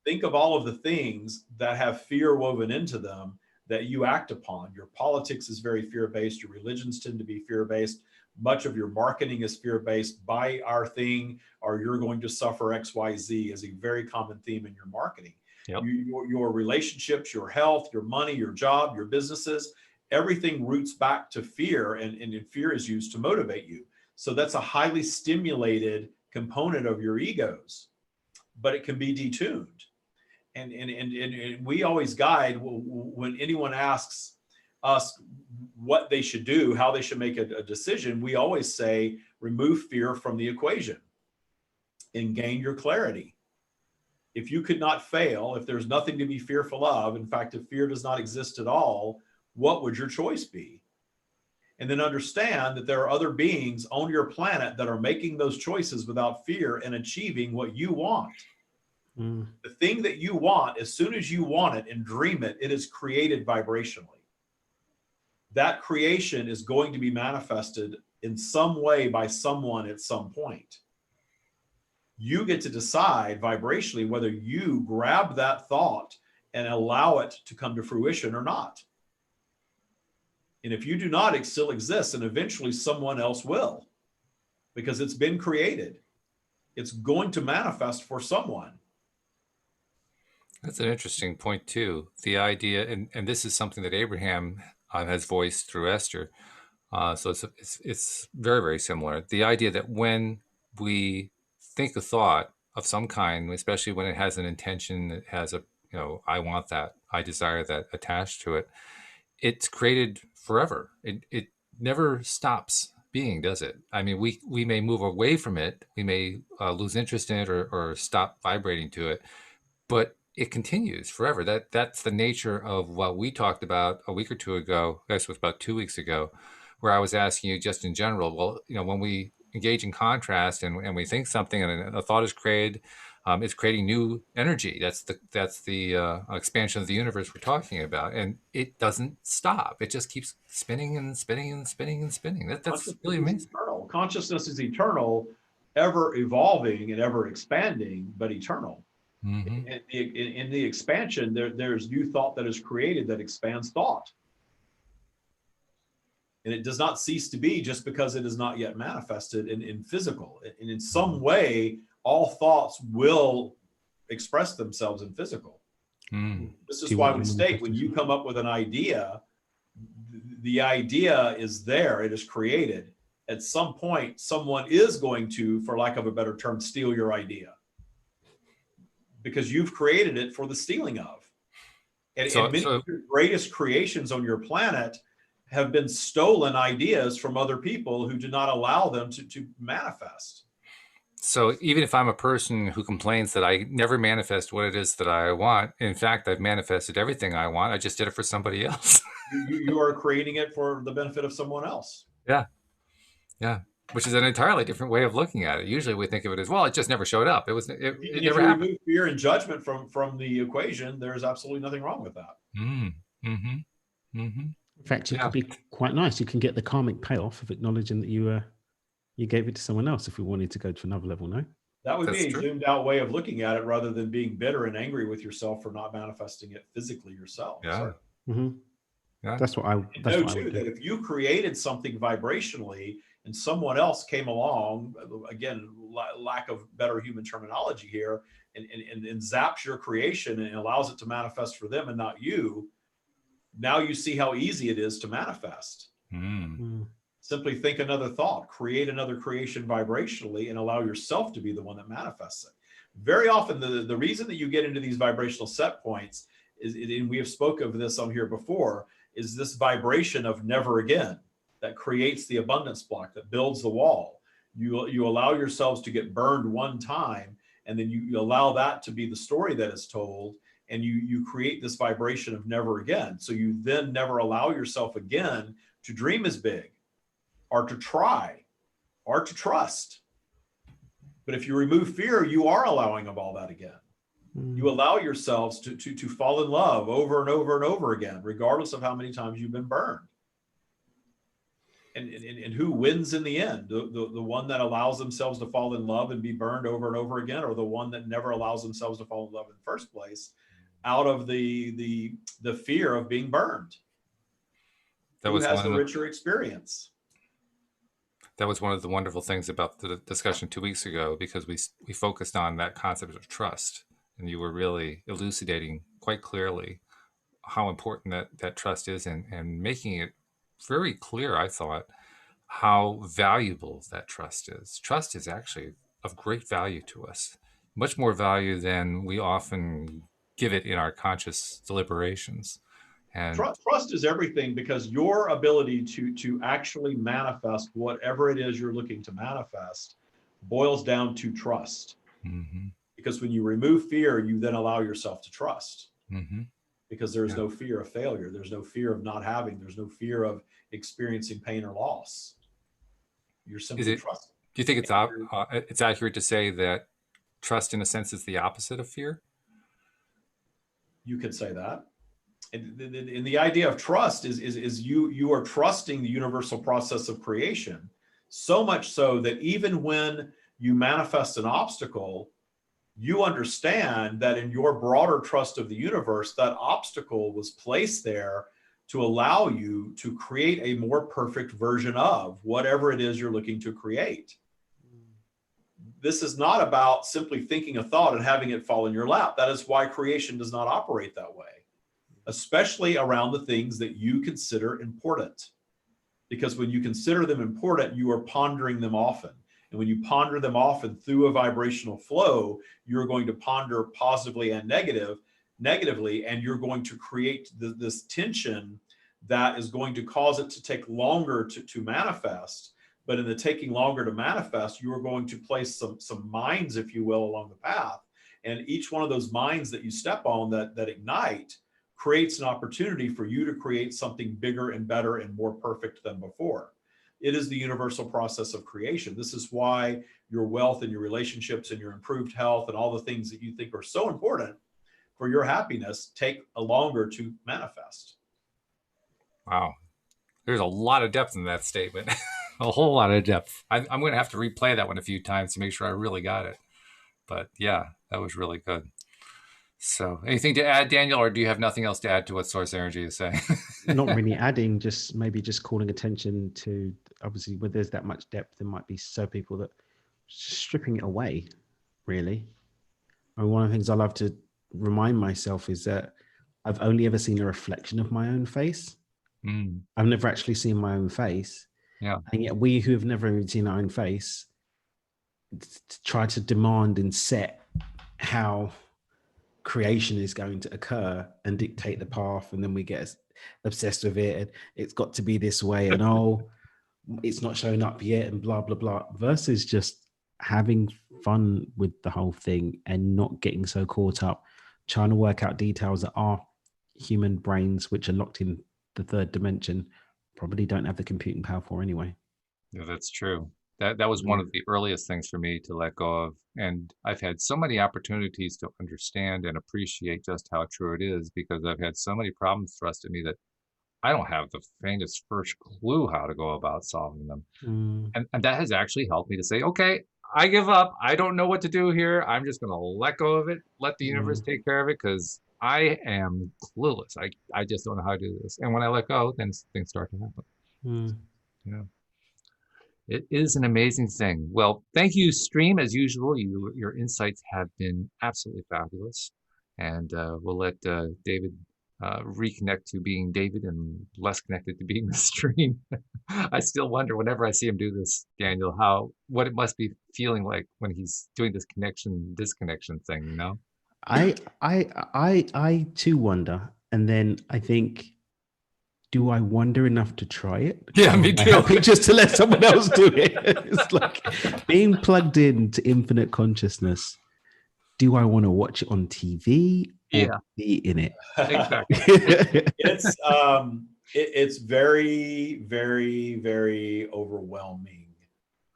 Think of all of the things that have fear woven into them that you act upon. Your politics is very fear-based. Your religions tend to be fear-based. Much of your marketing is fear-based. Buy our thing or you're going to suffer XYZ is a very common theme in your marketing. Yep. Your relationships, your health, your money, your job, your businesses, everything roots back to fear, and fear is used to motivate you. So that's a highly stimulated component of your egos, but it can be detuned. And we always guide when anyone asks us what they should do, how they should make a decision. We always say, remove fear from the equation and gain your clarity. If you could not fail, if there's nothing to be fearful of, in fact, if fear does not exist at all, what would your choice be? And then understand that there are other beings on your planet that are making those choices without fear and achieving what you want. The thing that you want, as soon as you want it and dream it, it is created vibrationally. That creation is going to be manifested in some way by someone at some point. You get to decide vibrationally whether you grab that thought and allow it to come to fruition or not. And if you do not, it still exists, and eventually someone else will, because it's been created. It's going to manifest for someone. That's an interesting point too. The idea, and this is something that Abraham has voiced through Esther. So it's very, very similar. The idea that when we think a thought of some kind, especially when it has an intention, it has a I want that, I desire that attached to it, it's created forever. It never stops being, does it? I mean, we may move away from it, we may lose interest in it, or stop vibrating to it, but it continues forever. That's the nature of what we talked about a week or two ago. I guess it was about 2 weeks ago, where I was asking you just in general. Well, when we engage in contrast and we think something and a thought is created, it's creating new energy. That's the expansion of the universe we're talking about, and it doesn't stop. It just keeps spinning and spinning and spinning and spinning. That's really amazing. Eternal. Consciousness is eternal, ever evolving and ever expanding, but eternal. Mm-hmm. In the expansion, there's new thought that is created that expands thought. And it does not cease to be just because it is not yet manifested in physical. And in some way, all thoughts will express themselves in physical. Mm. This is why we state, when you come up with an idea, the idea is there, it is created. At some point, someone is going to, for lack of a better term, steal your idea, because you've created it for the stealing of. And many of your greatest creations on your planet have been stolen ideas from other people who do not allow them to manifest. So even if I'm a person who complains that I never manifest what it is that I want, in fact, I've manifested everything I want. I just did it for somebody else. You are creating it for the benefit of someone else. Yeah. Yeah. Which is an entirely different way of looking at it. Usually we think of it as, well, it just never showed up. It never happened. If you remove fear and judgment from the equation, there's absolutely nothing wrong with that. Mm-hmm. Mm-hmm. In fact, it could be quite nice. You can get the karmic payoff of acknowledging that you gave it to someone else if we wanted to go to another level, no? That would be a zoomed out way of looking at it, rather than being bitter and angry with yourself for not manifesting it physically yourself. Yeah. Mm-hmm. Yeah. That's what I would do. That if you created something vibrationally and someone else came along, again, lack of better human terminology here, and zaps your creation and allows it to manifest for them and not you, now you see how easy it is to manifest. Mm. Simply think another thought, create another creation vibrationally, and allow yourself to be the one that manifests it. Very often, the reason that you get into these vibrational set points is, and we have spoken of this on here before, is this vibration of never again that creates the abundance block, that builds the wall. You allow yourselves to get burned one time, and then you allow that to be the story that is told, and you create this vibration of never again. So you then never allow yourself again to dream as big, or to try, or to trust. But if you remove fear, you are allowing of all that again. You allow yourselves to fall in love over and over and over again, regardless of how many times you've been burned. And who wins in the end? The one that allows themselves to fall in love and be burned over and over again, or the one that never allows themselves to fall in love in the first place, out of the fear of being burned? Who has the richer experience? That was one of the wonderful things about the discussion 2 weeks ago, because we focused on that concept of trust, and you were really elucidating quite clearly how important that trust is, and making it very clear, I thought, how valuable that trust is. Trust is actually of great value to us, much more value than we often give it in our conscious deliberations. And trust is everything, because your ability to actually manifest whatever it is you're looking to manifest boils down to trust. Mm-hmm. Because when you remove fear, you then allow yourself to trust. Mm-hmm. Because there's no fear of failure. There's no fear of not having. There's no fear of experiencing pain or loss. You're simply trusting. Do you think it's accurate to say that trust, in a sense, is the opposite of fear? You could say that. And the idea of trust is you are trusting the universal process of creation, so much so that even when you manifest an obstacle, you understand that in your broader trust of the universe, that obstacle was placed there to allow you to create a more perfect version of whatever it is you're looking to create. This is not about simply thinking a thought and having it fall in your lap. That is why creation does not operate that way, especially around the things that you consider important. Because when you consider them important, you are pondering them often. And when you ponder them often through a vibrational flow, you're going to ponder positively and negatively, and you're going to create this tension that is going to cause it to take longer to manifest. But in the taking longer to manifest, you are going to place some mines, if you will, along the path. And each one of those mines that you step on that ignite creates an opportunity for you to create something bigger and better and more perfect than before. It is the universal process of creation. This is why your wealth and your relationships and your improved health and all the things that you think are so important for your happiness take a longer to manifest. Wow. There's a lot of depth in that statement. A whole lot of depth. I'm going to have to replay that one a few times to make sure I really got it. But yeah, that was really good. So anything to add, Daniel, or do you have nothing else to add to what Source Energy is saying? Not really adding, just maybe just calling attention to, obviously, when there's that much depth, there might be so people that stripping it away, really. And one of the things I love to remind myself is that I've only ever seen a reflection of my own face. I've never actually seen my own face. Yeah. And yet we who have never even seen our own face try to demand and set how creation is going to occur and dictate the path, and then we get obsessed with it, and it's got to be this way, and oh, it's not showing up yet, and blah blah blah, versus just having fun with the whole thing and not getting so caught up trying to work out details that our human brains, which are locked in the third dimension, probably don't have the computing power for anyway. Yeah, that's true. That was one of the earliest things for me to let go of. And I've had so many opportunities to understand and appreciate just how true it is, because I've had so many problems thrust at me that I don't have the faintest first clue how to go about solving them. And that has actually helped me to say, okay, I give up. I don't know what to do here. I'm just going to let go of it, let the universe take care of it, because I am clueless. I just don't know how to do this. And when I let go, then things start to happen. Yeah. It is an amazing thing. Well, thank you, Stream. As usual, your insights have been absolutely fabulous. And we'll let David reconnect to being David and less connected to being the Stream. I still wonder whenever I see him do this, Daniel, what it must be feeling like when he's doing this disconnection thing, you know? I too wonder. And then I think, do I wonder enough to try it? Yeah, me too. Happy just to let someone else do it. It's like being plugged into infinite consciousness. Do I want to watch it on TV or be in it? Exactly. It's very, very, very overwhelming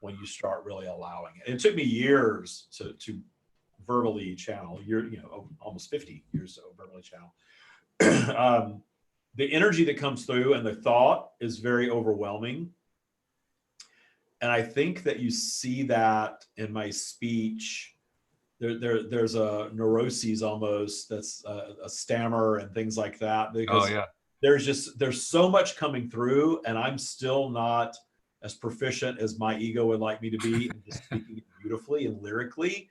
when you start really allowing it. It took me years to verbally channel. Almost 50 years to verbally channel. The energy that comes through and the thought is very overwhelming. And I think that you see that in my speech. There's a neuroses almost, that's a stammer and things like that. Because there's so much coming through, and I'm still not as proficient as my ego would like me to be in just speaking beautifully and lyrically.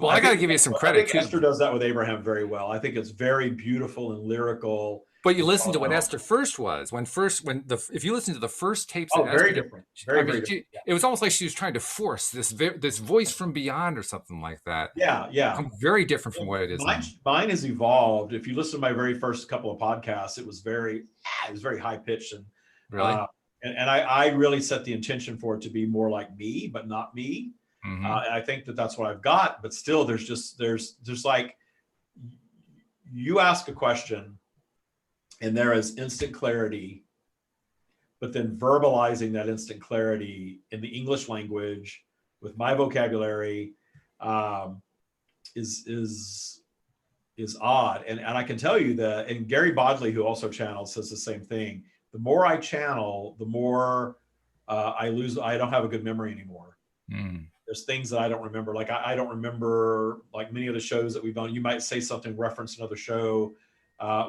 Well, I got to give you some credit. I think Esther does that with Abraham very well. I think it's very beautiful and lyrical. But you listen to what Esther first was. If you listen to the first tapes, very different. Very different. It was almost like she was trying to force this voice from beyond or something like that. Yeah. Very different from what it is. Mine has evolved. If you listen to my very first couple of podcasts, it was very high pitched and really. And I really set the intention for it to be more like me, but not me. And I think that's what I've got. But still, there's like, you ask a question, and there is instant clarity, but then verbalizing that instant clarity in the English language with my vocabulary is odd. And I can tell you that, and Gary Bodley, who also channels, says the same thing. The more I channel, the more I don't have a good memory anymore. There's things that I don't remember. Like I don't remember, like many of the shows that we've done. You might say something, reference another show.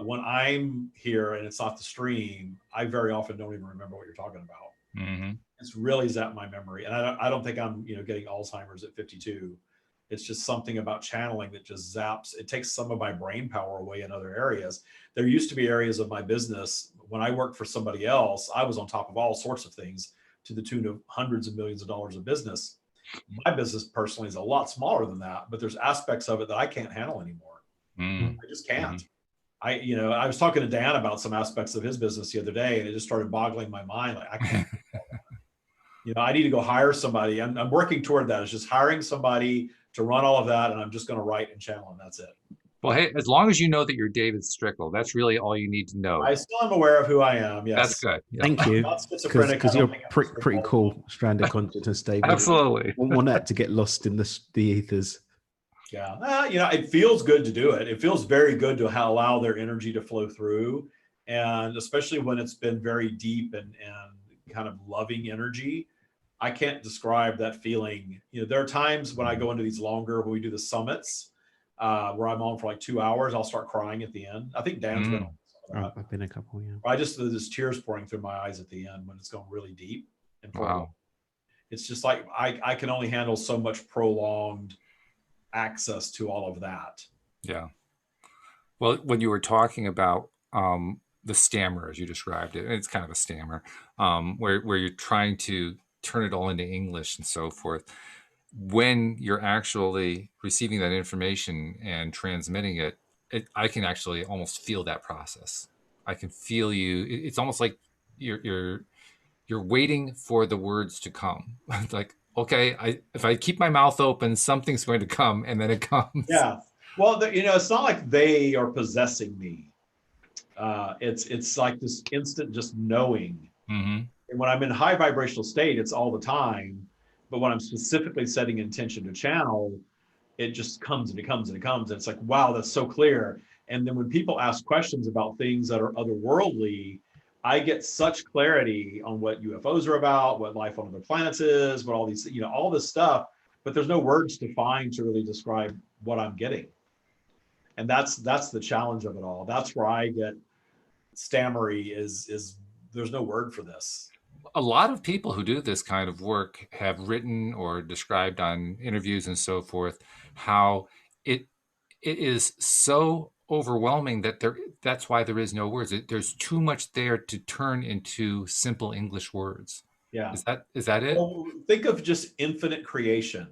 When I'm here and it's not the stream, I very often don't even remember what you're talking about. It's really zapped my memory. And I don't think I'm getting Alzheimer's at 52. It's just something about channeling that just zaps. It takes some of my brain power away in other areas. There used to be areas of my business when I worked for somebody else, I was on top of all sorts of things to the tune of hundreds of millions of dollars of business. My business personally is a lot smaller than that, but there's aspects of it that I can't handle anymore. Mm. I just can't. I was talking to Dan about some aspects of his business the other day, and it just started boggling my mind. Like, I can't. I need to go hire somebody. I'm working toward that. It's just hiring somebody to run all of that, and I'm just going to write and channel, and that's it. Well, hey, as long as you know that you're David Strickle, that's really all you need to know. I still am aware of who I am. Yes, that's good. Yeah. Thank you, because you're pretty cool strand of consciousness, David. Absolutely. Won't want that to get lost in the ethers. Yeah, it feels good to do it. It feels very good to allow their energy to flow through, and especially when it's been very deep and kind of loving energy. I can't describe that feeling. There are times when I go into these longer, when we do the summits, where I'm on for like 2 hours, I'll start crying at the end. I think Dan's been on some of that. I've been a couple, yeah. There's tears pouring through my eyes at the end when it's going really deep. And wow. It's just like, I can only handle so much prolonged access to all of that. Yeah. Well, when you were talking about the stammer, as you described it, it's kind of a stammer, where you're trying to turn it all into English and so forth. When you're actually receiving that information and transmitting it, I can actually almost feel that process. I can feel you. It's almost like you're waiting for the words to come. Like, okay, if I keep my mouth open, something's going to come, and then it comes. Yeah. Well, it's not like they are possessing me. It's like this instant just knowing. Mm-hmm. And when I'm in high vibrational state, it's all the time. But when I'm specifically setting intention to channel, it just comes and it comes and it comes. And it's like, wow, that's so clear. And then when people ask questions about things that are otherworldly, I get such clarity on what UFOs are about, what life on other planets is, what all these, all this stuff, but there's no words to find to really describe what I'm getting. And that's the challenge of it all. That's where I get stammery is there's no word for this. A lot of people who do this kind of work have written or described on interviews and so forth how it is so overwhelming that that's why there is no words. There's too much there to turn into simple English words. Yeah. Is that it? Well, think of just infinite creation.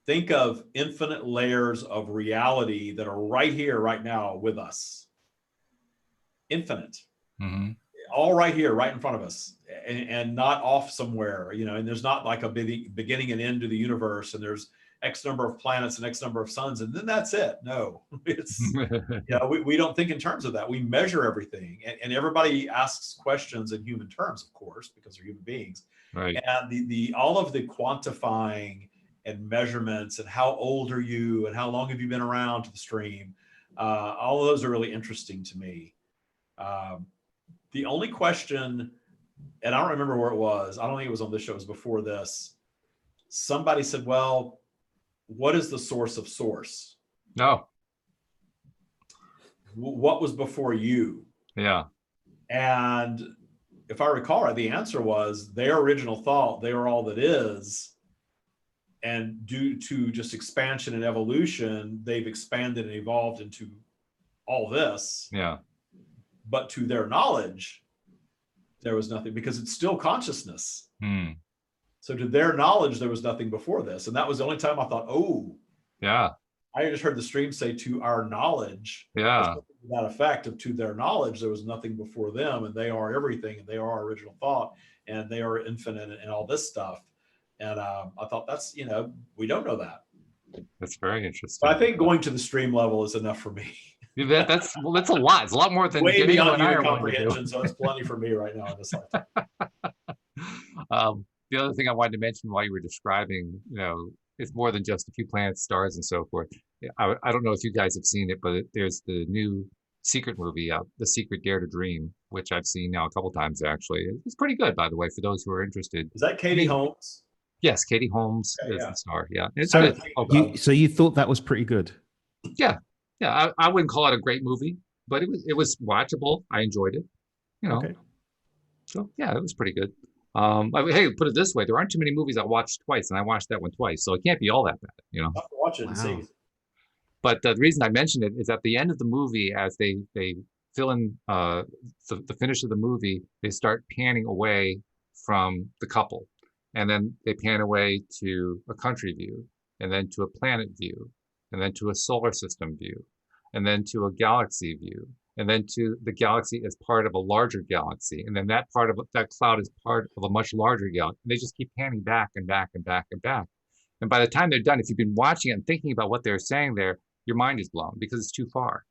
Think of infinite layers of reality that are right here, right now with us. Infinite. Mm-hmm. All right here, right in front of us, and not off somewhere, and there's not like a beginning and end to the universe, and there's X number of planets and X number of suns, and then that's it. No, it's, we don't think in terms of that. We measure everything, and everybody asks questions in human terms, of course, because they're human beings. Right. And all of the quantifying and measurements and how old are you and how long have you been around to the stream, all of those are really interesting to me. The only question, and I don't remember where it was, I don't think it was on this show, it was before this. Somebody said, well, what is the source of source? No. What was before you? Yeah. And if I recall right, the answer was their original thought, they are all that is. And due to just expansion and evolution, they've expanded and evolved into all this. Yeah. But to their knowledge, there was nothing, because it's still consciousness. Mm. So to their knowledge, there was nothing before this. And that was the only time I thought, oh, yeah. I just heard the stream say to our knowledge. Yeah. That effect of to their knowledge, there was nothing before them, and they are everything, and they are our original thought, and they are infinite and all this stuff. And I thought that's, we don't know that. That's very interesting. But I think going to the stream level is enough for me. That's a lot. It's a lot more than way beyond human comprehension. So it's plenty for me right now in this lifetime. The other thing I wanted to mention while you were describing, it's more than just a few planets, stars, and so forth. I don't know if you guys have seen it, but there's the new Secret movie, The Secret Dare to Dream, which I've seen now a couple times actually. It's pretty good, by the way, for those who are interested. Is that Katie Holmes? Yes, Katie Holmes is the star. Yeah, it's so good. So you thought that was pretty good? Yeah. I wouldn't call it a great movie, but it was watchable. I enjoyed it. Okay. So yeah, it was pretty good. Hey, put it this way: there aren't too many movies I watched twice, and I watched that one twice, so it can't be all that bad. I'll have to watch it and see. But the reason I mentioned it is at the end of the movie, as they fill in the finish of the movie, they start panning away from the couple, and then they pan away to a country view, and then to a planet view, and then to a solar system view. and then to a galaxy view, and then to the galaxy as part of a larger galaxy, and then that part of that cloud is part of a much larger galaxy. They just keep panning back and back and back and back. And by the time they're done, if you've been watching it and thinking about what they're saying there, your mind is blown because it's too far.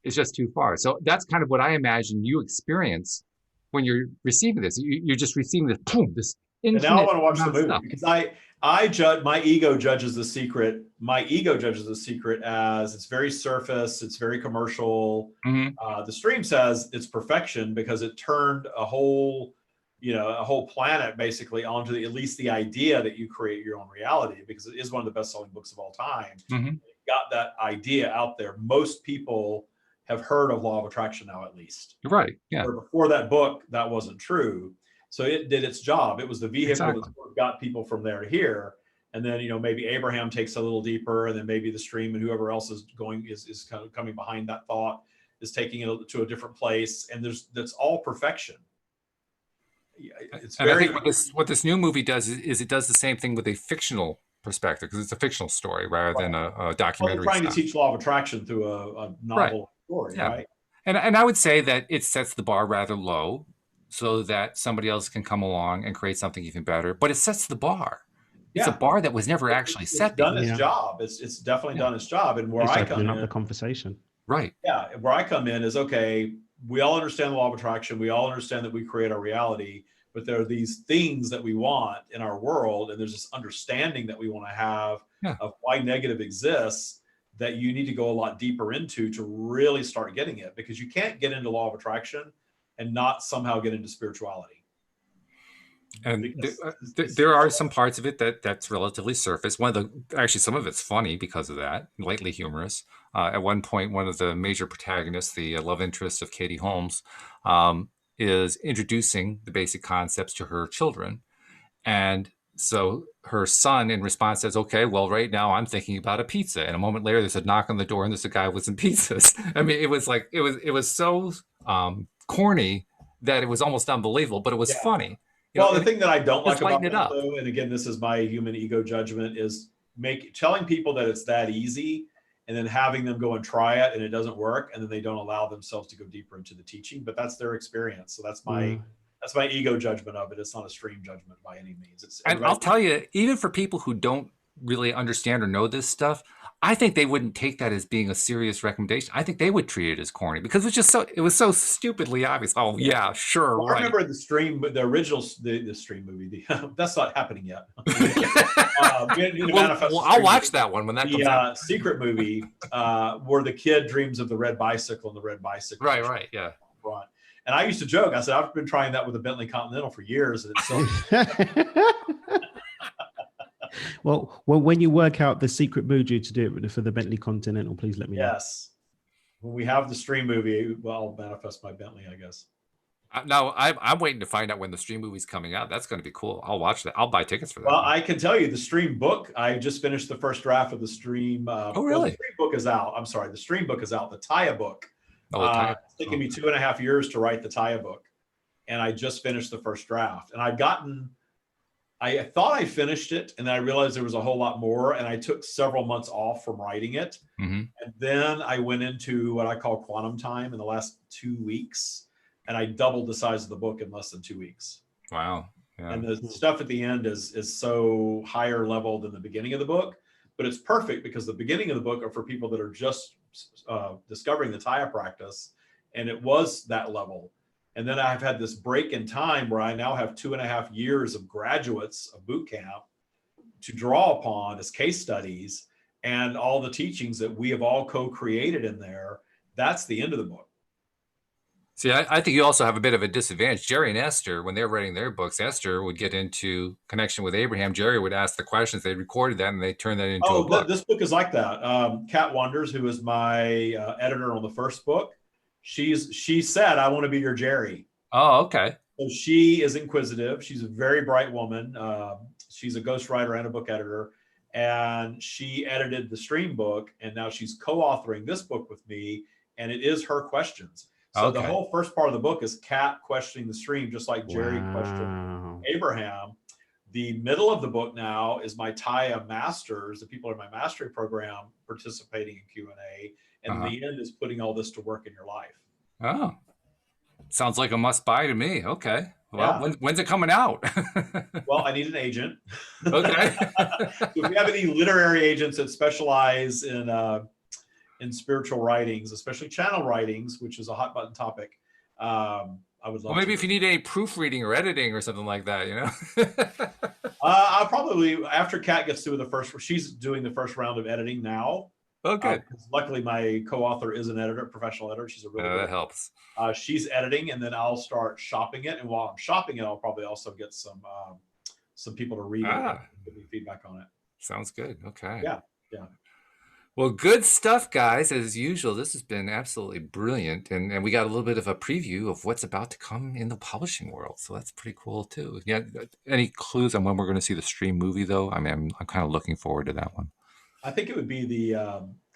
It's just too far. So that's kind of what I imagine you experience when you're receiving this. You're just receiving this, boom, this infinite. And now I want to watch the movie stuff. because I judge, my ego judges The Secret. My ego judges The Secret as it's very surface, it's very commercial. The stream says it's perfection because it turned a whole planet basically onto at least the idea that you create your own reality, because it is one of the best-selling books of all time. It got that idea out there. Most people have heard of law of attraction now, at least. Right. Yeah. Where before that book, that wasn't true. So it did its job. It was the vehicle that got people from there to here. And then, maybe Abraham takes a little deeper, and then maybe the stream and whoever else is going is kind of coming behind that thought is taking it to a different place. And that's all perfection. It's and I think what this new movie does is it does the same thing with a fictional perspective, because it's a fictional story rather than a documentary. Well, trying to teach law of attraction through a novel story, right? And I would say that it sets the bar rather low so that somebody else can come along and create something even better. But it sets the bar. It's a bar that was never actually set. It's done its job. It's definitely done its job. And where I come in, the conversation. Right. Yeah. Where I come in is, okay, we all understand the law of attraction. We all understand that we create our reality, but there are these things that we want in our world. And there's this understanding that we want to have of why negative exists that you need to go a lot deeper into to really start getting it, because you can't get into law of attraction and not somehow get into spirituality. And there are some parts of it that's relatively surface. Actually, some of it's funny because of that, lightly humorous. At one point, one of the major protagonists, the love interest of Katie Holmes, is introducing the basic concepts to her children. And so her son in response says, okay, well, right now I'm thinking about a pizza. And a moment later, there's a knock on the door and there's a guy with some pizzas. I mean, it was so corny that it was almost unbelievable, but it was funny. The thing that I don't like about it, though, and again, this is my human ego judgment, is telling people that it's that easy and then having them go and try it and it doesn't work, and then they don't allow themselves to go deeper into the teaching. But that's their experience. So that's my ego judgment of it. It's not a stream judgment by any means. And I'll tell you, even for people who don't really understand or know this stuff, I think they wouldn't take that as being a serious recommendation. I think they would treat it as corny because it was so stupidly obvious. Oh yeah, sure. Well, right. I remember the original stream movie. That's not happening yet. I'll watch that one when that comes out. The Secret movie, where the kid dreams of the red bicycle and the red bicycle. Right, yeah. Front. And I used to joke. I said, I've been trying that with a Bentley Continental for years, and it's so. Well, when you work out the secret mojo to do it for the Bentley Continental, please let me know. Yes. When we have the stream movie, I'll manifest my Bentley, I guess. No, I'm waiting to find out when the stream movie's coming out. That's going to be cool. I'll watch that. I'll buy tickets for that. Well, I can tell you the stream book. I just finished the first draft of the stream. Oh, really? The stream book is out. I'm sorry. The stream book is out. The Taya book. It's taken me 2.5 years to write the Taya book. And I just finished the first draft. And I thought I finished it, and then I realized there was a whole lot more, and I took several months off from writing it. And then I went into what I call quantum time in the last 2 weeks, and I doubled the size of the book in less than 2 weeks. Wow. Yeah. And the stuff at the end is so higher level than the beginning of the book, but it's perfect because the beginning of the book are for people that are just discovering the Taya practice, and it was that level. And then I've had this break in time where I now have 2.5 years of graduates of boot camp to draw upon as case studies, and all the teachings that we have all co-created in there. That's the end of the book. See, I think you also have a bit of a disadvantage. Jerry and Esther, when they're writing their books, Esther would get into connection with Abraham. Jerry would ask the questions. They recorded that and they turned that into a book. This book is like that. Kat Wonders, who is my editor on the first book, she said, I want to be your Jerry. Oh, okay. So she is inquisitive. She's a very bright woman. She's a ghostwriter and a book editor. And she edited the stream book. And now she's co-authoring this book with me. And it is her questions. So the whole first part of the book is Kat questioning the stream, just like Jerry questioned Abraham. The middle of the book now is my Taya masters, the people in my mastery program participating in Q&A. And the end is putting all this to work in your life. Oh, sounds like a must buy to me. Okay. Well, Yeah. when's it coming out? Well, I need an agent. Okay. So if you have any literary agents that specialize in spiritual writings, especially channel writings, which is a hot button topic, I would love. Well, maybe if you need any proofreading or editing or something like that, you know. I'll probably, after Kat gets through the first, she's doing the first round of editing now. Okay. Luckily, my co-author is an editor, professional editor. She's a really good. That helps. She's editing, and then I'll start shopping it. And while I'm shopping it, I'll probably also get some people to read it and give me feedback on it. Sounds good. Okay. Yeah. Well, good stuff, guys. As usual, this has been absolutely brilliant, and we got a little bit of a preview of what's about to come in the publishing world, so that's pretty cool too. Yeah. Any clues on when we're going to see the stream movie, though? I mean, I'm kind of looking forward to that one. I think it would be the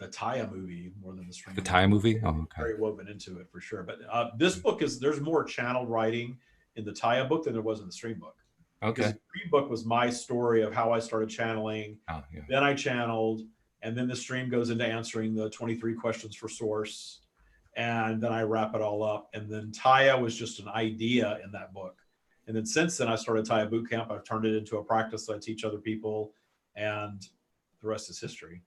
Taya movie more than the stream. The Taya movie? Oh, okay. Very woven into it for sure. But this book there's more channeled writing in the Taya book than there was in the stream book. Okay. Because the stream book was my story of how I started channeling. Oh, yeah. Then I channeled, and then the stream goes into answering the 23 questions for source. And then I wrap it all up. And then Taya was just an idea in that book. And then since then I started Taya Bootcamp. I've turned it into a practice that I teach other people, and the rest is history.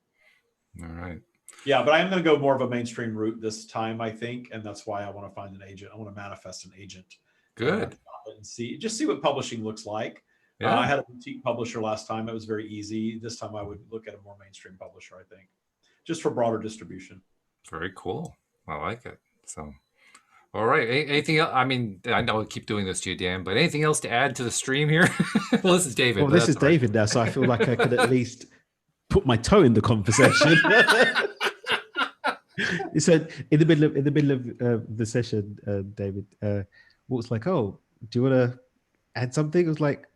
All right. Yeah, but I'm going to go more of a mainstream route this time, I think, and that's why I want to find an agent. I want to manifest an agent. Good. And see what publishing looks like. Yeah. I had a boutique publisher last time. It was very easy. This time I would look at a more mainstream publisher, I think, just for broader distribution. Very cool. I like it. So, all right. Anything else? I mean, I know I keep doing this to you, Dan, but anything else to add to the stream here? Well, this is David. Well, this is David now, so I feel like I could at least put my toe in the conversation. So in the middle of the session, David, Walt's like, "Oh, do you want to add something?" I was like,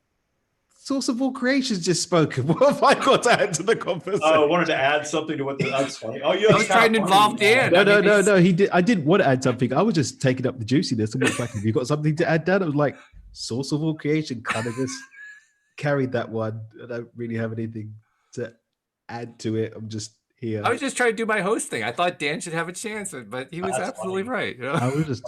"Source of all creation's just spoken. What have I got to add to the conversation?" Oh, I wanted to add something to what that's funny. Oh, yeah, I was trying to involve Dan. No. He did. I didn't want to add something. I was just taking up the juiciness. And was like, "Have you got something to add, Dan?" I was like, "Source of all creation," kind of just carried that one. I don't really have anything to add to it. I'm just here. I was just trying to do my host thing. I thought Dan should have a chance, but he was That's absolutely funny. right. You know?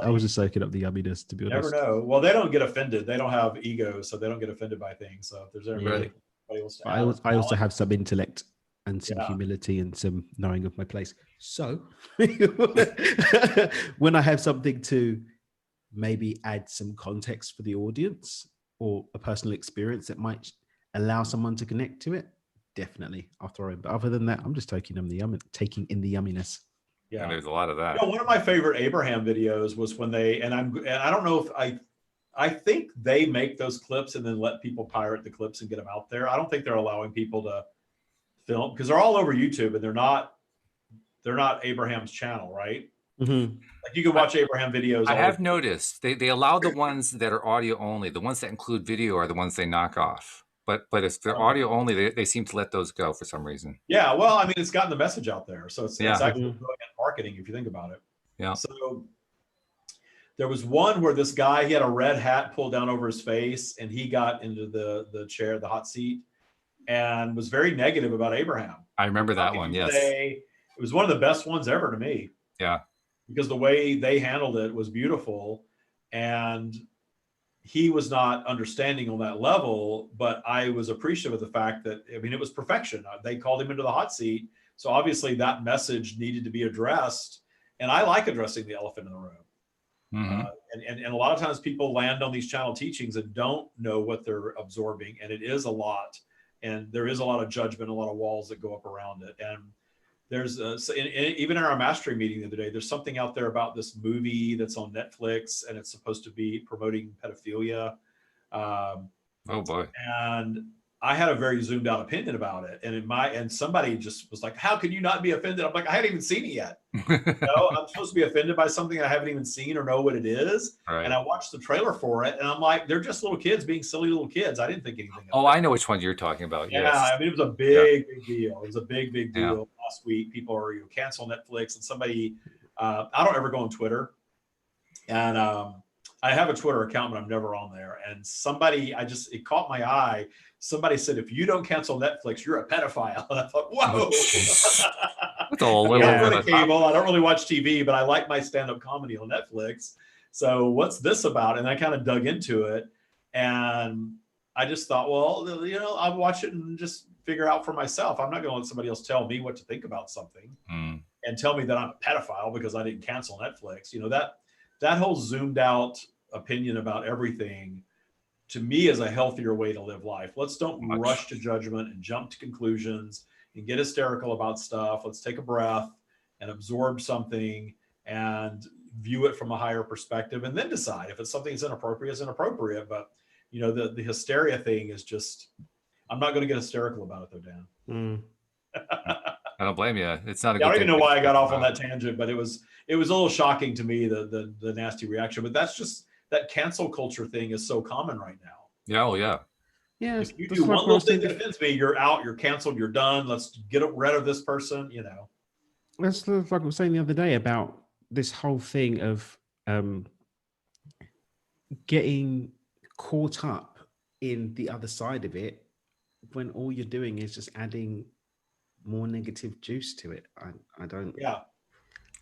I was just soaking up the yumminess, to be You honest. never know. Well, they don't get offended. They don't have ego, so they don't get offended by things. So if there's anybody else to add, I also have some intellect and some humility and some knowing of my place. So when I have something to maybe add some context for the audience or a personal experience that might allow someone to connect to it, definitely I'll throw in. But other than that, I'm just taking in the yumminess. Yeah, and there's a lot of that. You know, one of my favorite Abraham videos was when they and I don't know if I think they make those clips and then let people pirate the clips and get them out there. I don't think they're allowing people to film because they're all over YouTube and they're not Abraham's channel, right? Mm-hmm. Like you can watch Abraham videos. I have noticed they allow the ones that are audio only. The ones that include video are the ones they knock off. But if they're audio only, they seem to let those go for some reason. Yeah, well, I mean, it's gotten the message out there, so it's actually brilliant marketing if you think about it. Yeah. So there was one where this guy, he had a red hat pulled down over his face, and he got into the chair, the hot seat, and was very negative about Abraham. I remember that one. Yes. It was one of the best ones ever to me. Yeah. Because the way they handled it was beautiful, and he was not understanding on that level, but I was appreciative of the fact that, I mean, it was perfection. They called him into the hot seat. So obviously that message needed to be addressed. And I like addressing the elephant in the room. Mm-hmm. And a lot of times people land on these channel teachings and don't know what they're absorbing. And it is a lot. And there is a lot of judgment, a lot of walls that go up around it. And there's even in our mastery meeting the other day, there's something out there about this movie that's on Netflix and it's supposed to be promoting pedophilia. Oh boy. And I had a very zoomed out opinion about it. And somebody just was like, how can you not be offended? I'm like, I haven't even seen it yet. I'm supposed to be offended by something I haven't even seen or know what it is. Right. And I watched the trailer for it and I'm like, they're just little kids being silly little kids. I didn't think anything of it. I know which one you're talking about. Yeah, Yes. I mean, it was a big deal. It was a big deal. Yeah. Last week, people are cancel Netflix, and somebody, I don't ever go on Twitter, and I have a Twitter account, but I'm never on there. And somebody, it caught my eye. Somebody said, if you don't cancel Netflix, you're a pedophile. And I thought, whoa. That's a little I bit don't of cable. I don't really watch TV, but I like my stand-up comedy on Netflix. So what's this about? And I kind of dug into it. And I just thought, well, I'll watch it and just figure out for myself. I'm not going to let somebody else tell me what to think about something and tell me that I'm a pedophile because I didn't cancel Netflix. That whole zoomed out opinion about everything, to me, is a healthier way to live life. Let's don't rush to judgment and jump to conclusions and get hysterical about stuff. Let's take a breath and absorb something and view it from a higher perspective, and then decide if it's something that's inappropriate, it's inappropriate. But the hysteria thing is just, I'm not going to get hysterical about it though, Dan. I don't blame you. It's not a good I don't thing even know why I got off on that tangent, but it was a little shocking to me, the nasty reaction. But that's just, that cancel culture thing is so common right now. Yeah, oh yeah. Yeah, if you do one little thing that offends me, you're out, you're canceled, you're done. Let's get rid of this person. That's like I was saying the other day about this whole thing of getting caught up in the other side of it, when all you're doing is just adding more negative juice to it. I don't. Yeah.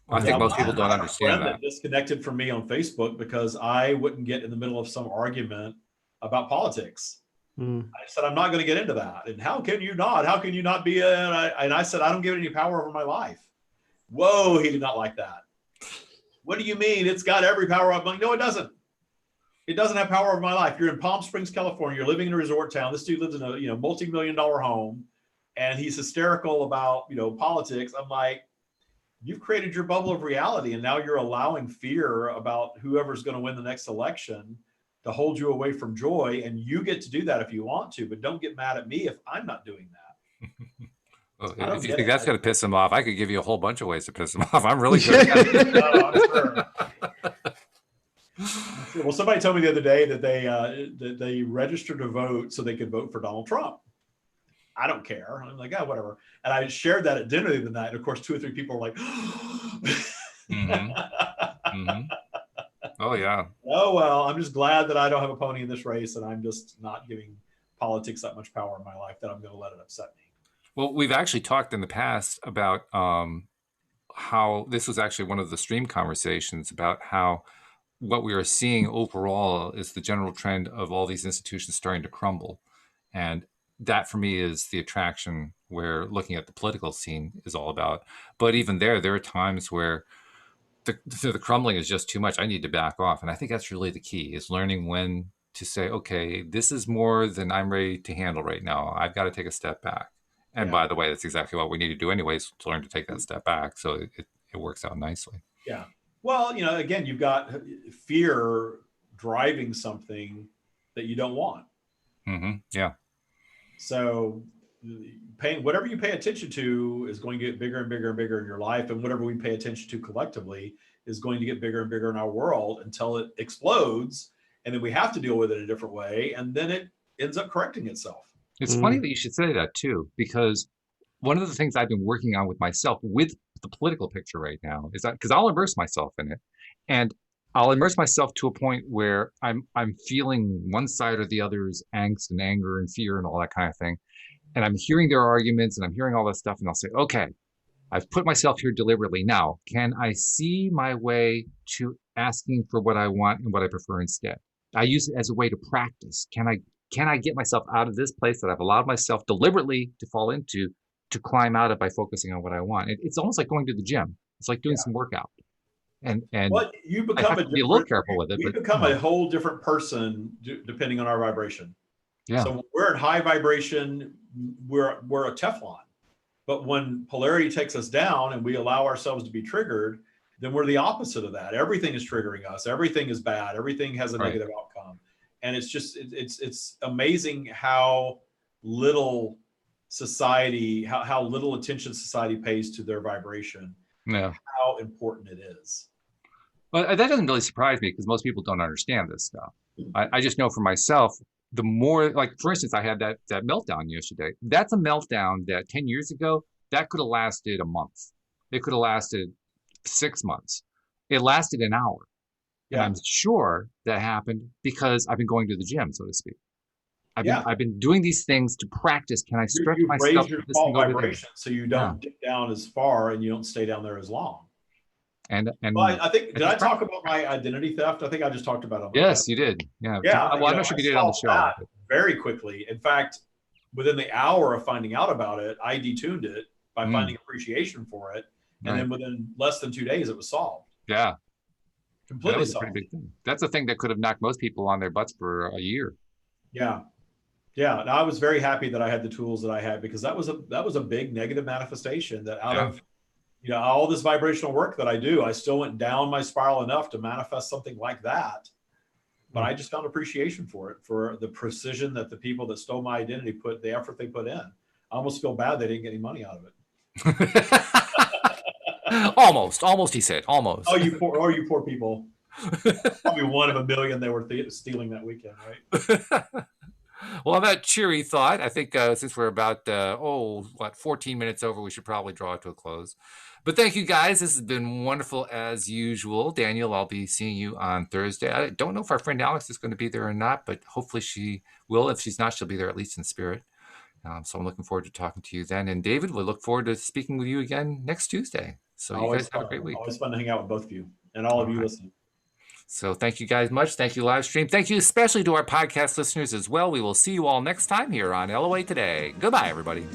I think most people don't understand that. Disconnected from me on Facebook because I wouldn't get in the middle of some argument about politics. I said, I'm not going to get into that. And how can you not? How can you not be? And I said, I don't give it any power over my life. Whoa, he did not like that. What do you mean? It's got every power. I'm like, no, it doesn't. It doesn't have power over my life. You're in Palm Springs, California. You're living in a resort town. This dude lives in a multi-million-dollar home, and he's hysterical about politics. I'm like, you've created your bubble of reality, and now you're allowing fear about whoever's going to win the next election to hold you away from joy. And you get to do that if you want to, but don't get mad at me if I'm not doing that. Well, if you think that's going to piss him off, I could give you a whole bunch of ways to piss him off. I'm really good at it. No, I'm sure. Well, somebody told me the other day that they registered to vote so they could vote for Donald Trump. I don't care. I'm like, whatever. And I shared that at dinner the other night. And of course, 2 or 3 people were like, Oh, yeah. Oh, well, I'm just glad that I don't have a pony in this race, and I'm just not giving politics that much power in my life that I'm going to let it upset me. Well, we've actually talked in the past about how this was actually one of the stream conversations about how what we are seeing overall is the general trend of all these institutions starting to crumble. And that for me is the attraction where looking at the political scene is all about. But even there are times where the crumbling is just too much. I need to back off. And I think that's really the key, is learning when to say, okay, this is more than I'm ready to handle right now. I've got to take a step back. And by the way, that's exactly what we need to do anyways, to learn to take that step back. So it works out nicely. Yeah. Well, again, you've got fear driving something that you don't want. Yeah. So whatever you pay attention to is going to get bigger and bigger and bigger in your life. And whatever we pay attention to collectively is going to get bigger and bigger in our world until it explodes. And then we have to deal with it a different way. And then it ends up correcting itself. It's funny that you should say that too, because one of the things I've been working on with myself with the political picture right now is that, because I'll immerse myself in it, and I'll immerse myself to a point where I'm feeling one side or the other's angst and anger and fear and all that kind of thing. And I'm hearing their arguments and I'm hearing all that stuff. And I'll say, okay, I've put myself here deliberately. Now, can I see my way to asking for what I want and what I prefer instead? I use it as a way to practice. Can I get myself out of this place that I've allowed myself deliberately to fall into, to climb out of by focusing on what I want? It's almost like going to the gym. It's like doing some workout. And well, you become I have to be a little careful with it. We become a whole different person depending on our vibration. Yeah. So when we're in high vibration, we're a Teflon. But when polarity takes us down and we allow ourselves to be triggered, then we're the opposite of that. Everything is triggering us. Everything is bad. Everything has a negative outcome. And it's just, it's amazing how little society, how little attention society pays to their vibration. Yeah. How important it is. Well, that doesn't really surprise me because most people don't understand this stuff. I just know for myself, the more, like, for instance, I had that meltdown yesterday. That's a meltdown that 10 years ago, that could have lasted a month. It could have lasted 6 months. It lasted an hour. And I'm sure that happened because I've been going to the gym, so to speak. I've been doing these things to practice. Can I stretch You've myself raised your to this fault thing over there? vibration so you don't dip down as far and you don't stay down there as long. And well, I think, did I talk about my identity theft? I think I just talked about it. Yes, you did. Yeah. Well, I'm not sure if you did it on the show. Very quickly. In fact, within the hour of finding out about it, I detuned it by finding appreciation for it. And then within less than 2 days, it was solved. Yeah. Completely that was solved. A pretty big thing. That's a thing that could have knocked most people on their butts for a year. Yeah. Yeah. And I was very happy that I had the tools that I had, because that was a big negative manifestation that out of, all this vibrational work that I do, I still went down my spiral enough to manifest something like that. But I just found appreciation for it, for the precision that the people that stole my identity put, the effort they put in. I almost feel bad they didn't get any money out of it. Almost, he said, almost. Oh, you poor people. Probably one of a million they were stealing that weekend, right? Well, on that cheery thought, I think since we're about 14 minutes over, we should probably draw it to a close. But thank you guys. This has been wonderful as usual. Daniel, I'll be seeing you on Thursday. I don't know if our friend Alex is going to be there or not, but hopefully she will. If she's not, she'll be there at least in spirit. So I'm looking forward to talking to you then. And David, we'll look forward to speaking with you again next Tuesday. So you guys have a great week. Always fun to hang out with both of you and all of you listening. So thank you guys much. Thank you, live stream. Thank you especially to our podcast listeners as well. We will see you all next time here on LOA Today. Goodbye, everybody.